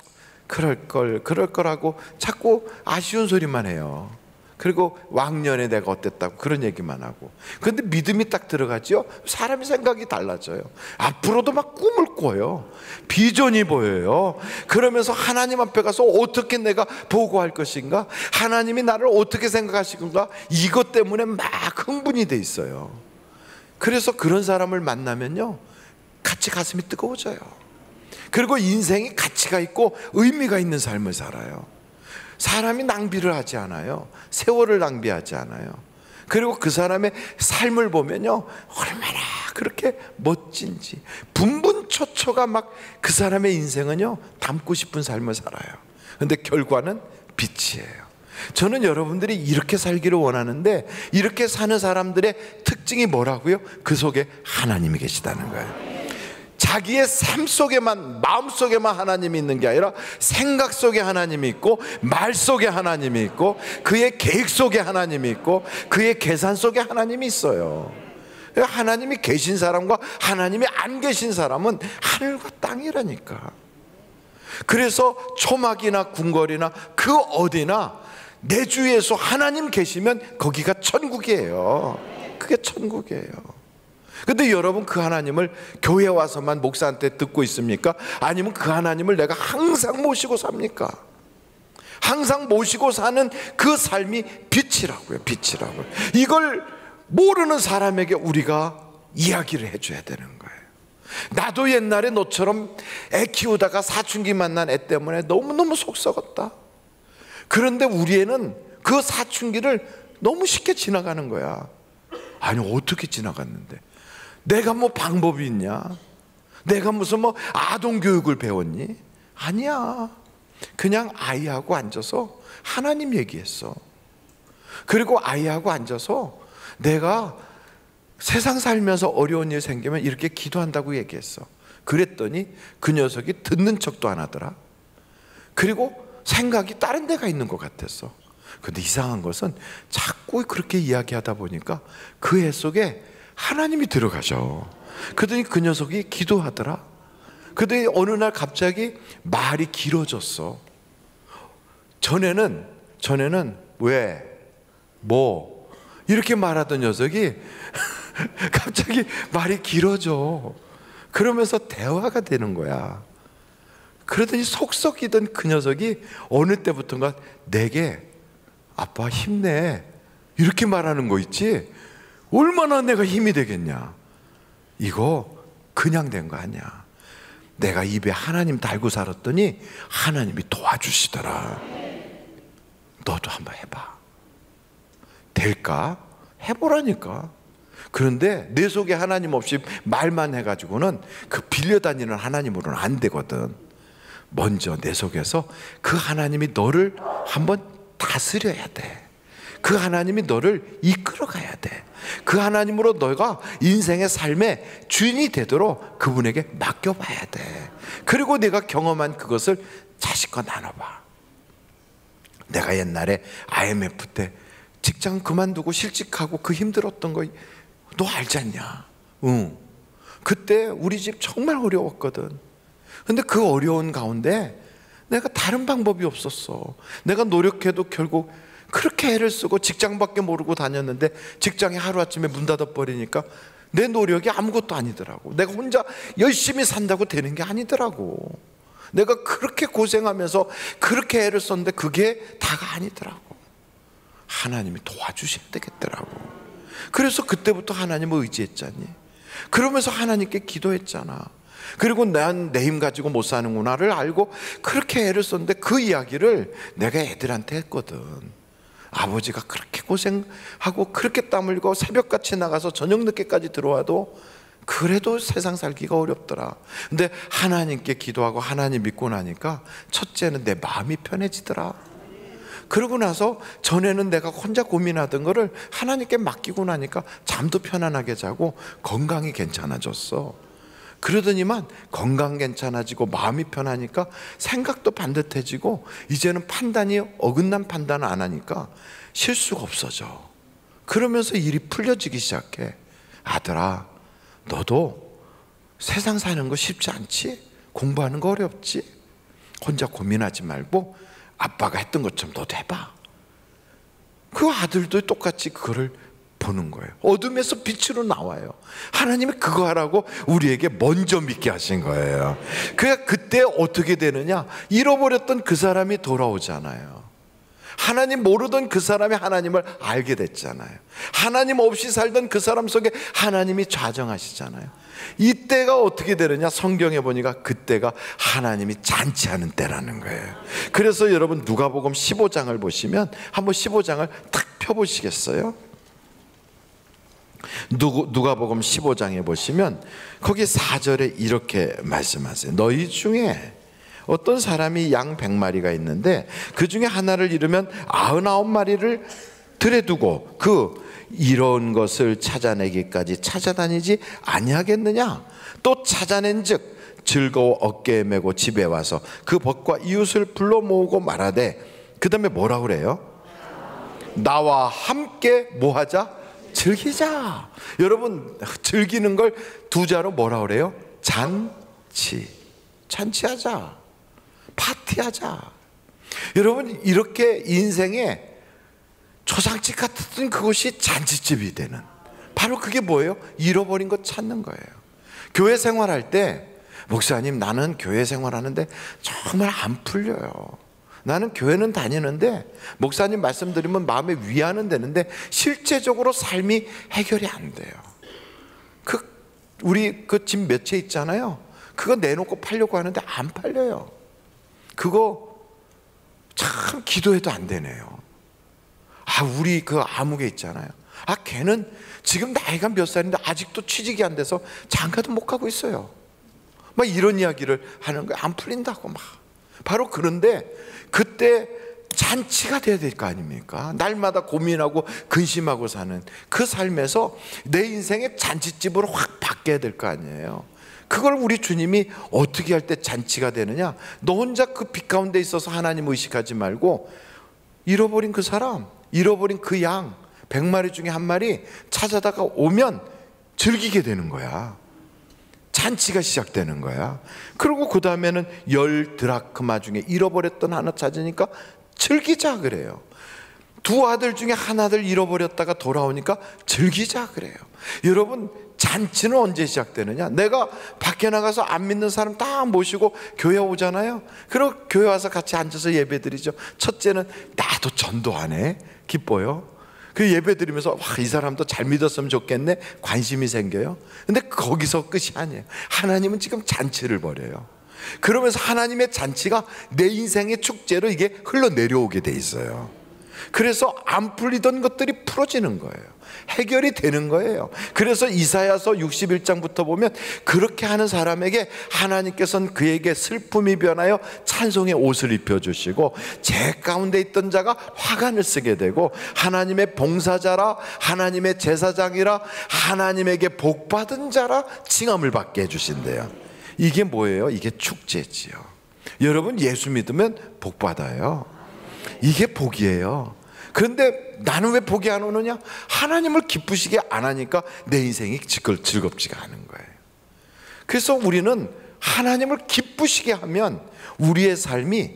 그럴 거라고 자꾸 아쉬운 소리만 해요. 그리고 왕년에 내가 어땠다고 그런 얘기만 하고. 그런데 믿음이 딱 들어가죠, 사람이 생각이 달라져요. 앞으로도 막 꿈을 꿔요. 비전이 보여요. 그러면서 하나님 앞에 가서 어떻게 내가 보고할 것인가, 하나님이 나를 어떻게 생각하시는가, 이것 때문에 막 흥분이 돼 있어요. 그래서 그런 사람을 만나면요 같이 가슴이 뜨거워져요. 그리고 인생이 가치가 있고 의미가 있는 삶을 살아요. 사람이 낭비를 하지 않아요. 세월을 낭비하지 않아요. 그리고 그 사람의 삶을 보면요 얼마나 그렇게 멋진지, 분분초초가 막 그 사람의 인생은요 담고 싶은 삶을 살아요. 근데 결과는 빛이에요. 저는 여러분들이 이렇게 살기를 원하는데, 이렇게 사는 사람들의 특징이 뭐라고요? 그 속에 하나님이 계시다는 거예요. 자기의 삶 속에만, 마음 속에만 하나님이 있는 게 아니라 생각 속에 하나님이 있고, 말 속에 하나님이 있고, 그의 계획 속에 하나님이 있고, 그의 계산 속에 하나님이 있어요. 하나님이 계신 사람과 하나님이 안 계신 사람은 하늘과 땅이라니까. 그래서 초막이나 궁궐이나 그 어디나 내 주 예수 하나님 계시면 거기가 천국이에요. 그게 천국이에요. 근데 여러분, 그 하나님을 교회 와서만 목사한테 듣고 있습니까? 아니면 그 하나님을 내가 항상 모시고 삽니까? 항상 모시고 사는 그 삶이 빛이라고요. 빛이라고요. 이걸 모르는 사람에게 우리가 이야기를 해줘야 되는 거예요. 나도 옛날에 너처럼 애 키우다가 사춘기 만난 애 때문에 너무너무 속 썩었다. 그런데 우리 애는 그 사춘기를 너무 쉽게 지나가는 거야. 아니, 어떻게 지나갔는데? 내가 뭐 방법이 있냐? 내가 무슨 뭐 아동교육을 배웠니? 아니야. 그냥 아이하고 앉아서 하나님 얘기했어. 그리고 아이하고 앉아서 내가 세상 살면서 어려운 일 생기면 이렇게 기도한다고 얘기했어. 그랬더니 그 녀석이 듣는 척도 안 하더라. 그리고 생각이 다른 데가 있는 것 같았어. 근데 이상한 것은 자꾸 그렇게 이야기하다 보니까 그 애 속에 하나님이 들어가죠. 그러더니 그 녀석이 기도하더라. 그러더니 어느 날 갑자기 말이 길어졌어. 전에는 왜? 뭐? 이렇게 말하던 녀석이 갑자기 말이 길어져. 그러면서 대화가 되는 거야. 그러더니 속 썩이던 그 녀석이 어느 때부턴가 내게 아빠 힘내 이렇게 말하는 거 있지? 얼마나 내가 힘이 되겠냐. 이거 그냥 된 거 아니야. 내가 입에 하나님 달고 살았더니 하나님이 도와주시더라. 너도 한번 해봐. 될까? 해보라니까. 그런데 내 속에 하나님 없이 말만 해가지고는 그 빌려다니는 하나님으로는 안 되거든. 먼저 내 속에서 그 하나님이 너를 한번 다스려야 돼. 그 하나님이 너를 이끌어 가야 돼. 그 하나님으로 너가 인생의 삶의 주인이 되도록 그분에게 맡겨봐야 돼. 그리고 내가 경험한 그것을 자식과 나눠봐. 내가 옛날에 IMF 때 직장 그만두고 실직하고 그 힘들었던 거 너 알지 않냐? 응. 그때 우리 집 정말 어려웠거든. 근데 그 어려운 가운데 내가 다른 방법이 없었어. 내가 노력해도 결국 그렇게 애를 쓰고 직장밖에 모르고 다녔는데 직장이 하루아침에 문 닫아버리니까 내 노력이 아무것도 아니더라고. 내가 혼자 열심히 산다고 되는 게 아니더라고. 내가 그렇게 고생하면서 그렇게 애를 썼는데 그게 다가 아니더라고. 하나님이 도와주셔야 되겠더라고. 그래서 그때부터 하나님을 의지했잖니. 그러면서 하나님께 기도했잖아. 그리고 난 내 힘 가지고 못 사는구나를 알고 그렇게 애를 썼는데 그 이야기를 내가 애들한테 했거든. 아버지가 그렇게 고생하고 그렇게 땀 흘리고 새벽같이 나가서 저녁 늦게까지 들어와도 그래도 세상 살기가 어렵더라. 근데 하나님께 기도하고 하나님 믿고 나니까 첫째는 내 마음이 편해지더라. 그러고 나서 전에는 내가 혼자 고민하던 거를 하나님께 맡기고 나니까 잠도 편안하게 자고 건강이 괜찮아졌어. 그러더니만 건강 괜찮아지고 마음이 편하니까 생각도 반듯해지고 이제는 판단이 어긋난 판단을 안 하니까 실수가 없어져. 그러면서 일이 풀려지기 시작해. 아들아, 너도 세상 사는 거 쉽지 않지? 공부하는 거 어렵지? 혼자 고민하지 말고 아빠가 했던 것처럼 너도 해봐. 그 아들도 똑같이 그거를 보는 거예요. 어둠에서 빛으로 나와요. 하나님이 그거 하라고 우리에게 먼저 믿게 하신 거예요. 그러니까 그때 어떻게 되느냐? 잃어버렸던 그 사람이 돌아오잖아요. 하나님 모르던 그 사람이 하나님을 알게 됐잖아요. 하나님 없이 살던 그 사람 속에 하나님이 좌정하시잖아요. 이때가 어떻게 되느냐? 성경에 보니까 그때가 하나님이 잔치하는 때라는 거예요. 그래서 여러분 누가복음 15장을 보시면 한번 15장을 탁 펴보시겠어요? 누가복음 15장에 보시면 거기 4절에 이렇게 말씀하세요. 너희 중에 어떤 사람이 양 100마리가 있는데 그 중에 하나를 잃으면 99마리를 들에 두고 그 이런 것을 찾아내기까지 찾아다니지 아니하겠느냐? 또 찾아낸즉 즐거워 어깨에 메고 집에 와서 그 벗과 이웃을 불러 모으고 말하되, 그 다음에 뭐라 그래요? 나와 함께 뭐하자? 즐기자. 여러분, 즐기는 걸 두 자로 뭐라 그래요? 잔치. 잔치하자. 파티하자. 여러분, 이렇게 인생에 초상집 같은 그것이 잔치집이 되는, 바로 그게 뭐예요? 잃어버린 것 찾는 거예요. 교회 생활할 때, 목사님 나는 교회 생활하는데 정말 안 풀려요. 나는 교회는 다니는데 목사님 말씀드리면 마음에 위안은 되는데 실제적으로 삶이 해결이 안 돼요. 우리 그 집 몇 채 있잖아요. 그거 내놓고 팔려고 하는데 안 팔려요. 그거 참 기도해도 안 되네요. 우리 그 아무개 있잖아요. 걔는 지금 나이가 몇 살인데 아직도 취직이 안 돼서 장가도 못 가고 있어요. 막 이런 이야기를 하는 거예요. 안 풀린다고 막. 바로 그런데 그때 잔치가 돼야 될 거 아닙니까? 날마다 고민하고 근심하고 사는 그 삶에서 내 인생의 잔치집으로 확 바뀌어야 될 거 아니에요. 그걸 우리 주님이 어떻게 할 때 잔치가 되느냐? 너 혼자 그 빛 가운데 있어서 하나님 의식하지 말고 잃어버린 그 사람, 잃어버린 그 양 100마리 중에 한 마리 찾아다가 오면 즐기게 되는 거야. 잔치가 시작되는 거야. 그리고 그 다음에는 10 드라크마 중에 잃어버렸던 하나 찾으니까 즐기자 그래요. 두 아들 중에 하나를 잃어버렸다가 돌아오니까 즐기자 그래요. 여러분, 잔치는 언제 시작되느냐? 내가 밖에 나가서 안 믿는 사람 다 모시고 교회 오잖아요. 그리고 교회 와서 같이 앉아서 예배 드리죠. 첫째는 나도 전도하네, 기뻐요. 그 예배 드리면서 이 사람도 잘 믿었으면 좋겠네, 관심이 생겨요. 근데 거기서 끝이 아니에요. 하나님은 지금 잔치를 벌여요. 그러면서 하나님의 잔치가 내 인생의 축제로 이게 흘러내려오게 돼 있어요. 그래서 안 풀리던 것들이 풀어지는 거예요. 해결이 되는 거예요. 그래서 이사야서 61장부터 보면 그렇게 하는 사람에게 하나님께서는 그에게 슬픔이 변하여 찬송의 옷을 입혀주시고 제 가운데 있던 자가 화관을 쓰게 되고 하나님의 봉사자라, 하나님의 제사장이라, 하나님에게 복받은 자라 칭함을 받게 해주신대요. 이게 뭐예요? 이게 축제지요. 여러분, 예수 믿으면 복받아요. 이게 복이에요. 그런데 나는 왜 복이 안 오느냐? 하나님을 기쁘시게 안 하니까 내 인생이 즐겁지가 않은 거예요. 그래서 우리는 하나님을 기쁘시게 하면 우리의 삶이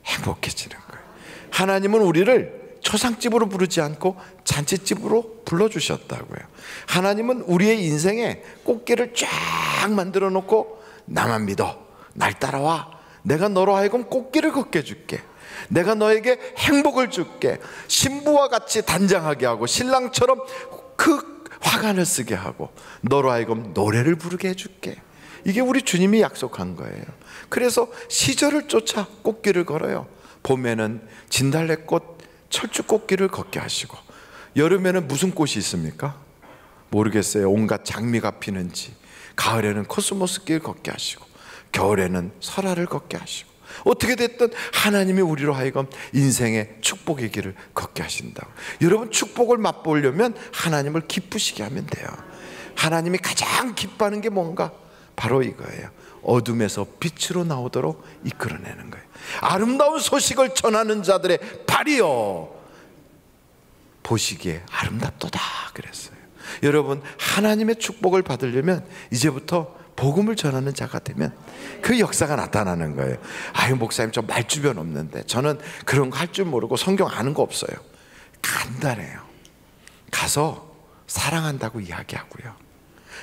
행복해지는 거예요. 하나님은 우리를 초상집으로 부르지 않고 잔치집으로 불러주셨다고요. 하나님은 우리의 인생에 꽃길을 쫙 만들어 놓고 나만 믿어, 날 따라와, 내가 너로 하여금 꽃길을 걷게 해줄게, 내가 너에게 행복을 줄게, 신부와 같이 단장하게 하고 신랑처럼 그 화관을 쓰게 하고 너로 하여금 노래를 부르게 해줄게. 이게 우리 주님이 약속한 거예요. 그래서 시절을 쫓아 꽃길을 걸어요. 봄에는 진달래꽃, 철쭉꽃길을 걷게 하시고, 여름에는 무슨 꽃이 있습니까? 모르겠어요. 온갖 장미가 피는지. 가을에는 코스모스 길 걷게 하시고, 겨울에는 설화를 걷게 하시고, 어떻게 됐든 하나님이 우리로 하여금 인생의 축복의 길을 걷게 하신다고. 여러분, 축복을 맛보려면 하나님을 기쁘시게 하면 돼요. 하나님이 가장 기뻐하는 게 뭔가? 바로 이거예요. 어둠에서 빛으로 나오도록 이끌어내는 거예요. 아름다운 소식을 전하는 자들의 발이요 보시기에 아름답도다 그랬어요. 여러분, 하나님의 축복을 받으려면 이제부터 복음을 전하는 자가 되면 그 역사가 나타나는 거예요. 아유, 목사님 저 말주변 없는데, 저는 그런 거 할 줄 모르고 성경 아는 거 없어요. 간단해요. 가서 사랑한다고 이야기하고요,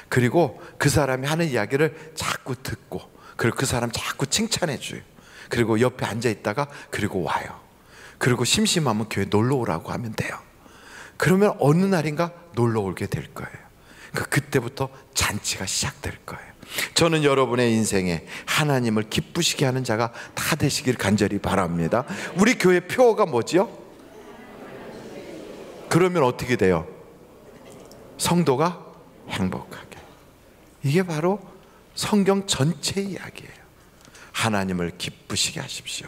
그리고 그 사람이 하는 이야기를 자꾸 듣고, 그리고 그 사람 자꾸 칭찬해 줘요. 그리고 옆에 앉아 있다가 그리고 와요. 그리고 심심하면 교회 놀러 오라고 하면 돼요. 그러면 어느 날인가 놀러 오게 될 거예요. 그때부터 잔치가 시작될 거예요. 저는 여러분의 인생에 하나님을 기쁘시게 하는 자가 다 되시길 간절히 바랍니다. 우리 교회 표어가 뭐지요? 그러면 어떻게 돼요? 성도가 행복하게. 이게 바로 성경 전체 이야기예요. 하나님을 기쁘시게 하십시오.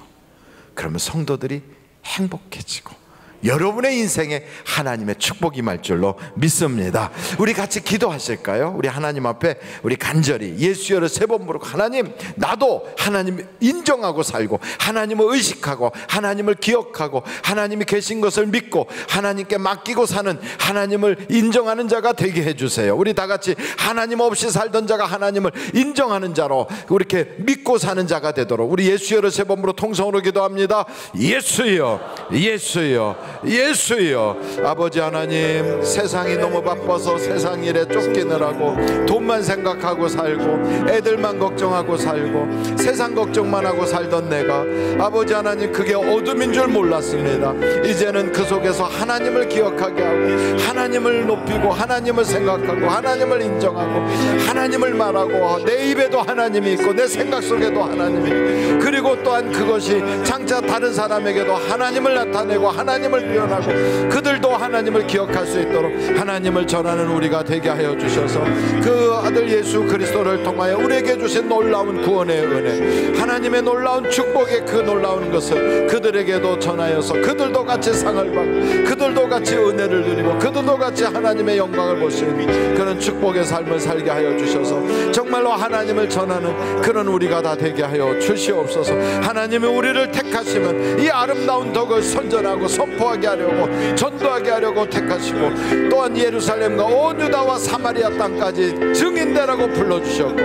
그러면 성도들이 행복해지고 여러분의 인생에 하나님의 축복이 임할 줄로 믿습니다. 우리 같이 기도하실까요? 우리 하나님 앞에 우리 간절히 예수여를 3번 부르고, 하나님, 나도 하나님 인정하고 살고, 하나님을 의식하고, 하나님을 기억하고, 하나님이 계신 것을 믿고 하나님께 맡기고 사는, 하나님을 인정하는 자가 되게 해주세요. 우리 다 같이 하나님 없이 살던 자가 하나님을 인정하는 자로, 이렇게 믿고 사는 자가 되도록 우리 예수여를 3번 부르고 통성으로 기도합니다. 예수여, 예수여, 예수여. 아버지 하나님, 세상이 너무 바빠서 세상 일에 쫓기느라고 돈만 생각하고 살고, 애들만 걱정하고 살고, 세상 걱정만 하고 살던 내가, 아버지 하나님, 그게 어둠인 줄 몰랐습니다. 이제는 그 속에서 하나님을 기억하게 하고, 하나님을 높이고, 하나님을 생각하고, 하나님을 인정하고, 하나님을 말하고, 내 입에도 하나님이 있고 내 생각 속에도 하나님이 있고, 그리고 또한 그것이 장차 다른 사람에게도 하나님을 나타내고 하나님을 표현하고 그들도 하나님을 기억할 수 있도록 하나님을 전하는 우리가 되게 하여 주셔서, 그 아들 예수 그리스도를 통하여 우리에게 주신 놀라운 구원의 은혜, 하나님의 놀라운 축복의 그 놀라운 것을 그들에게도 전하여서 그들도 같이 상을 받고, 그들도 같이 은혜를 누리고, 그들도 같이 하나님의 영광을 볼 수 있는 그런 축복의 삶을 살게 하여 주셔서, 정말로 하나님을 전하는 그런 우리가 다 되게 하여 주시옵소서. 하나님이 우리를 택하시면 이 아름다운 덕을 선전하고 선포하게 하려고, 전도하게 하려고 택하시고, 또한 예루살렘과 온 유다와 사마리아 땅까지 증인되라고 불러주셨고,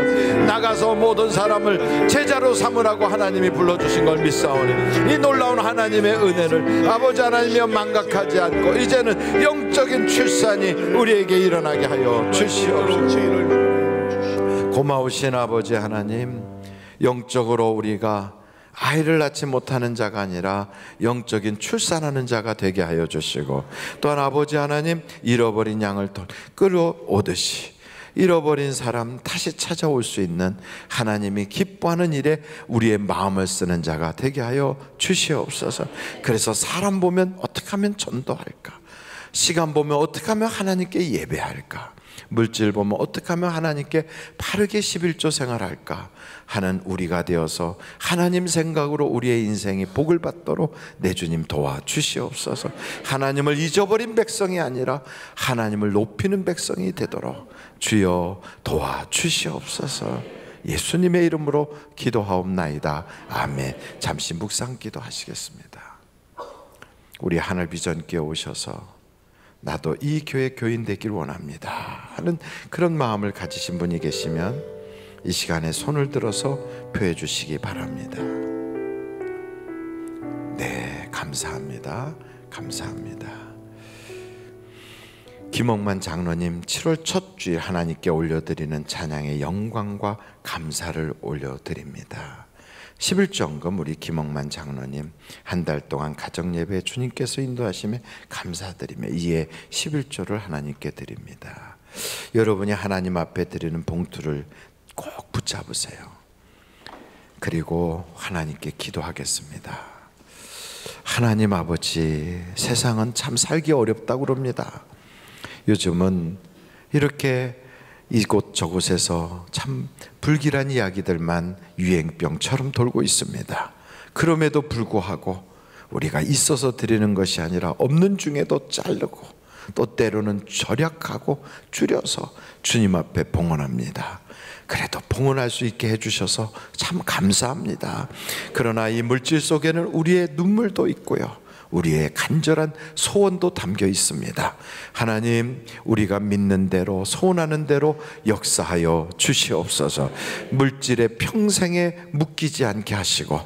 나가서 모든 사람을 제자로 삼으라고 하나님이 불러주신 걸 믿사오니, 이 놀라운 하나님의 은혜를 아버지 하나님이여 망각하지 않고 이제는 영적인 출산이 우리에게 일어나게 하여 주시옵소서. 고마우신 아버지 하나님, 영적으로 우리가 아이를 낳지 못하는 자가 아니라 영적인 출산하는 자가 되게 하여 주시고, 또한 아버지 하나님, 잃어버린 양을 끌어오듯이 잃어버린 사람 다시 찾아올 수 있는 하나님이 기뻐하는 일에 우리의 마음을 쓰는 자가 되게 하여 주시옵소서. 그래서 사람 보면 어떻게 하면 전도할까, 시간 보면 어떻게 하면 하나님께 예배할까, 물질 보면 어떻게 하면 하나님께 바르게 11조 생활할까 하는 우리가 되어서 하나님 생각으로 우리의 인생이 복을 받도록 내 주님 도와주시옵소서. 하나님을 잊어버린 백성이 아니라 하나님을 높이는 백성이 되도록 주여 도와주시옵소서. 예수님의 이름으로 기도하옵나이다. 아멘. 잠시 묵상 기도하시겠습니다. 우리 하늘 비전교회 오셔서 나도 이 교회 교인 되길 원합니다 하는 그런 마음을 가지신 분이 계시면 이 시간에 손을 들어서 표해 주시기 바랍니다. 네, 감사합니다. 감사합니다. 김옥만 장로님 7월 첫 주일 하나님께 올려드리는 찬양의 영광과 감사를 올려드립니다. 11조헌금 우리 김옥만 장로님 한 달 동안 가정예배 주님께서 인도하심에 감사드리며 이에 11조를 하나님께 드립니다. 여러분이 하나님 앞에 드리는 봉투를 꼭 붙잡으세요. 그리고 하나님께 기도하겠습니다. 하나님 아버지, 세상은 참 살기 어렵다고 그럽니다. 요즘은 이렇게 이곳 저곳에서 참 불길한 이야기들만 유행병처럼 돌고 있습니다. 그럼에도 불구하고 우리가 있어서 드리는 것이 아니라 없는 중에도 자르고 또 때로는 절약하고 줄여서 주님 앞에 봉헌합니다. 그래도 봉헌할 수 있게 해주셔서 참 감사합니다. 그러나 이 물질 속에는 우리의 눈물도 있고요, 우리의 간절한 소원도 담겨 있습니다. 하나님, 우리가 믿는 대로 소원하는 대로 역사하여 주시옵소서. 물질에 평생에 묶이지 않게 하시고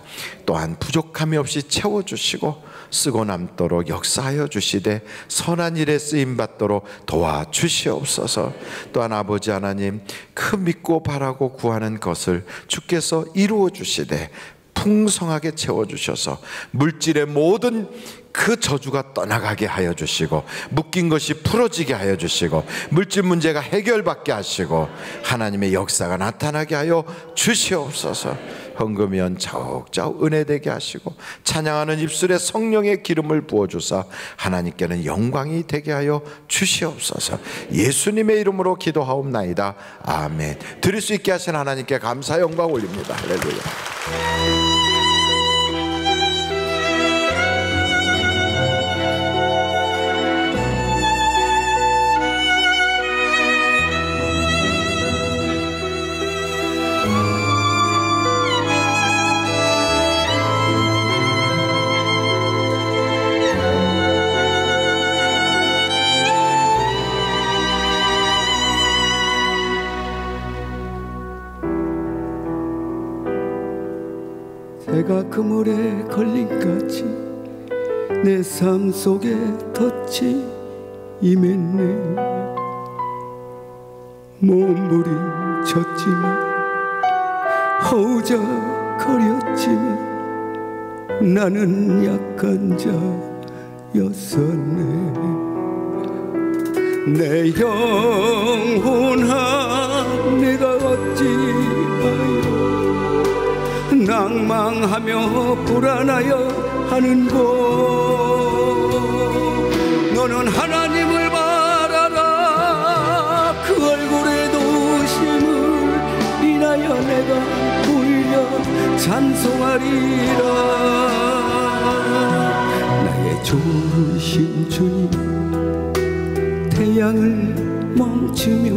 또한 부족함이 없이 채워주시고 쓰고 남도록 역사하여 주시되 선한 일에 쓰임받도록 도와주시옵소서. 또한 아버지 하나님, 그 믿고 바라고 구하는 것을 주께서 이루어 주시되 풍성하게 채워주셔서 물질의 모든 그 저주가 떠나가게 하여 주시고 묶인 것이 풀어지게 하여 주시고 물질 문제가 해결받게 하시고 하나님의 역사가 나타나게 하여 주시옵소서. 헌금이연 자욱자욱 은혜되게 하시고 찬양하는 입술에 성령의 기름을 부어주사 하나님께는 영광이 되게 하여 주시옵소서. 예수님의 이름으로 기도하옵나이다. 아멘. 드릴 수 있게 하신 하나님께 감사 영광 올립니다. 할렐루야. 내가 그물에 걸림같이 내 삶 속에 덫이 임했네. 몸부림쳤지만 허우적거렸지만 나는 약한 자였었네. 내 영혼아, 내가 어찌하여 낭망하며 불안하여 하는고. 너는 하나님을 바라라. 그 얼굴의 도심을 인하여 내가 오히려 찬송하리라. 나의 좋으신 주님, 태양을 멈추며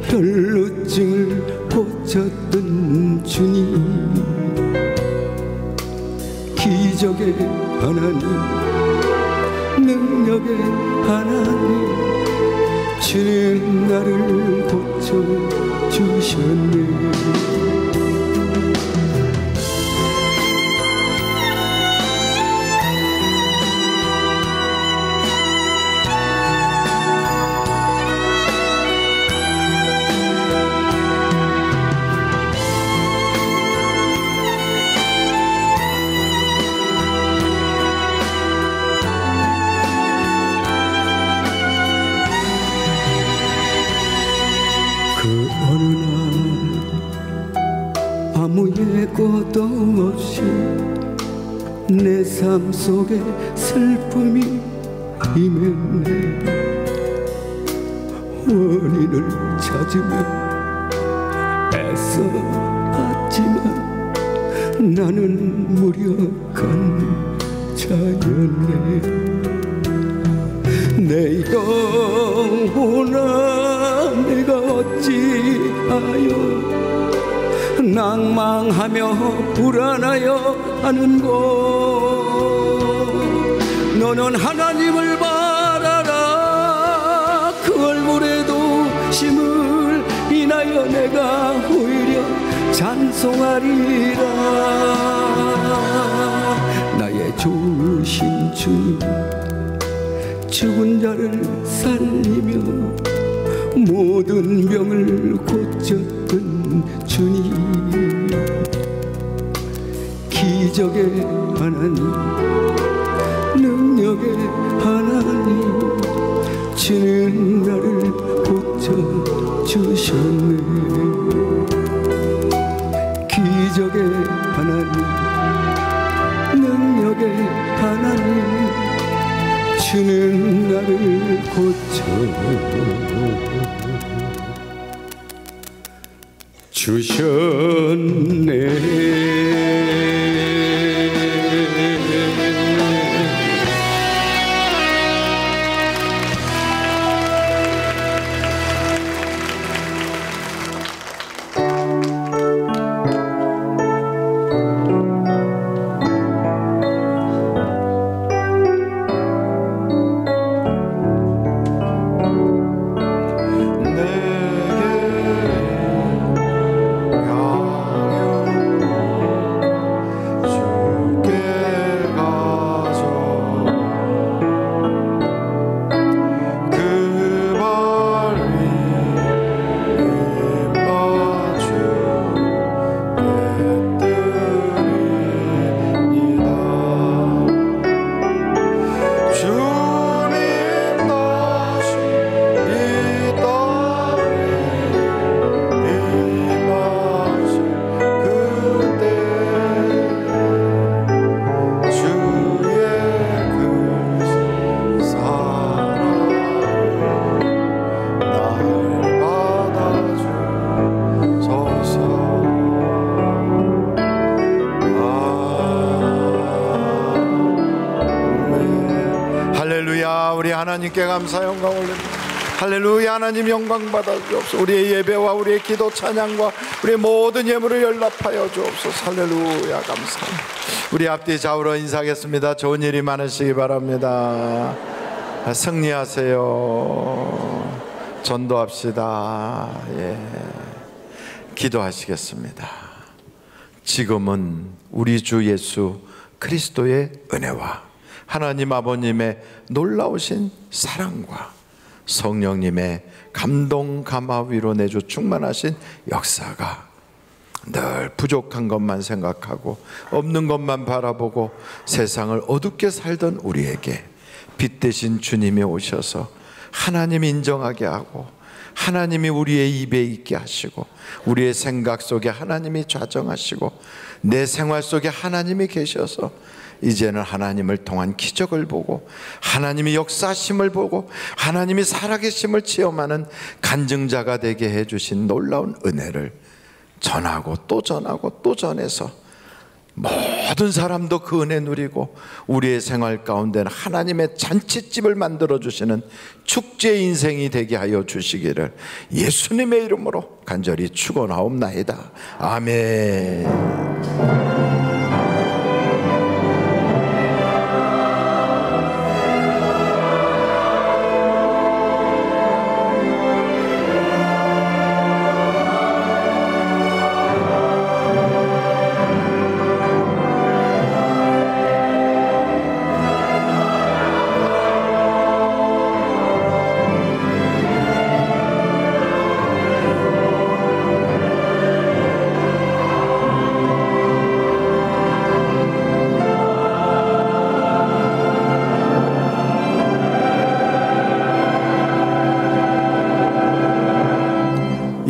혈루증을 고쳤던 주님, 기적의 하나님, 능력의 하나님, 주님 나를 고쳐주셨네. 예고도 없이 내 삶 속에 슬픔이 임했네. 원인을 찾으며 애써 봤지만 나는 무력한 자였네. 내 영혼아, 내가 어찌하여 낭망하며 불안하여 하는고. 너는 하나님을 바라라. 그 얼굴의 도심을 인하여 내가 오히려 찬송하리라. 나의 좋으신 주님, 죽은 자를 살리며 모든 병을 고쳤던 주님, 기적의 하나님, 능력의 하나님, 주는 나를 고쳐주셨네. 기적의 하나님, 능력의 하나님, 주는 나를 고쳐주셨네. 하나님께 감사 영광 올립니다. 할렐루야. 하나님 영광 받아 주옵소서. 우리의 예배와 우리의 기도 찬양과 우리의 모든 예물을 연락하여 주옵소서. 할렐루야. 감사합니다. 우리 앞뒤 좌우로 인사하겠습니다. 좋은 일이 많으시기 바랍니다. 승리하세요. 전도합시다. 예. 기도하시겠습니다. 지금은 우리 주 예수 그리스도의 은혜와 하나님 아버님의 놀라우신 사랑과 성령님의 감동 감화 위로 내주 충만하신 역사가 늘 부족한 것만 생각하고 없는 것만 바라보고 세상을 어둡게 살던 우리에게 빛 대신 주님이 오셔서 하나님 인정하게 하고 하나님이 우리의 입에 있게 하시고 우리의 생각 속에 하나님이 좌정하시고 내 생활 속에 하나님이 계셔서 이제는 하나님을 통한 기적을 보고 하나님이 역사하심을 보고 하나님이 살아계심을 체험하는 간증자가 되게 해주신 놀라운 은혜를 전하고 또 전하고 또 전해서 모든 사람도 그 은혜 누리고 우리의 생활 가운데는 하나님의 잔치집을 만들어주시는 축제 인생이 되게 하여 주시기를 예수님의 이름으로 간절히 축원하옵나이다. 아멘.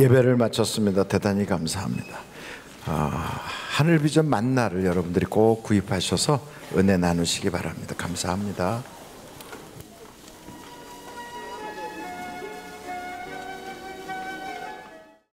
예배를 마쳤습니다. 대단히 감사합니다. 하늘비전 만나를 여러분들이 꼭 구입하셔서 은혜 나누시기 바랍니다. 감사합니다.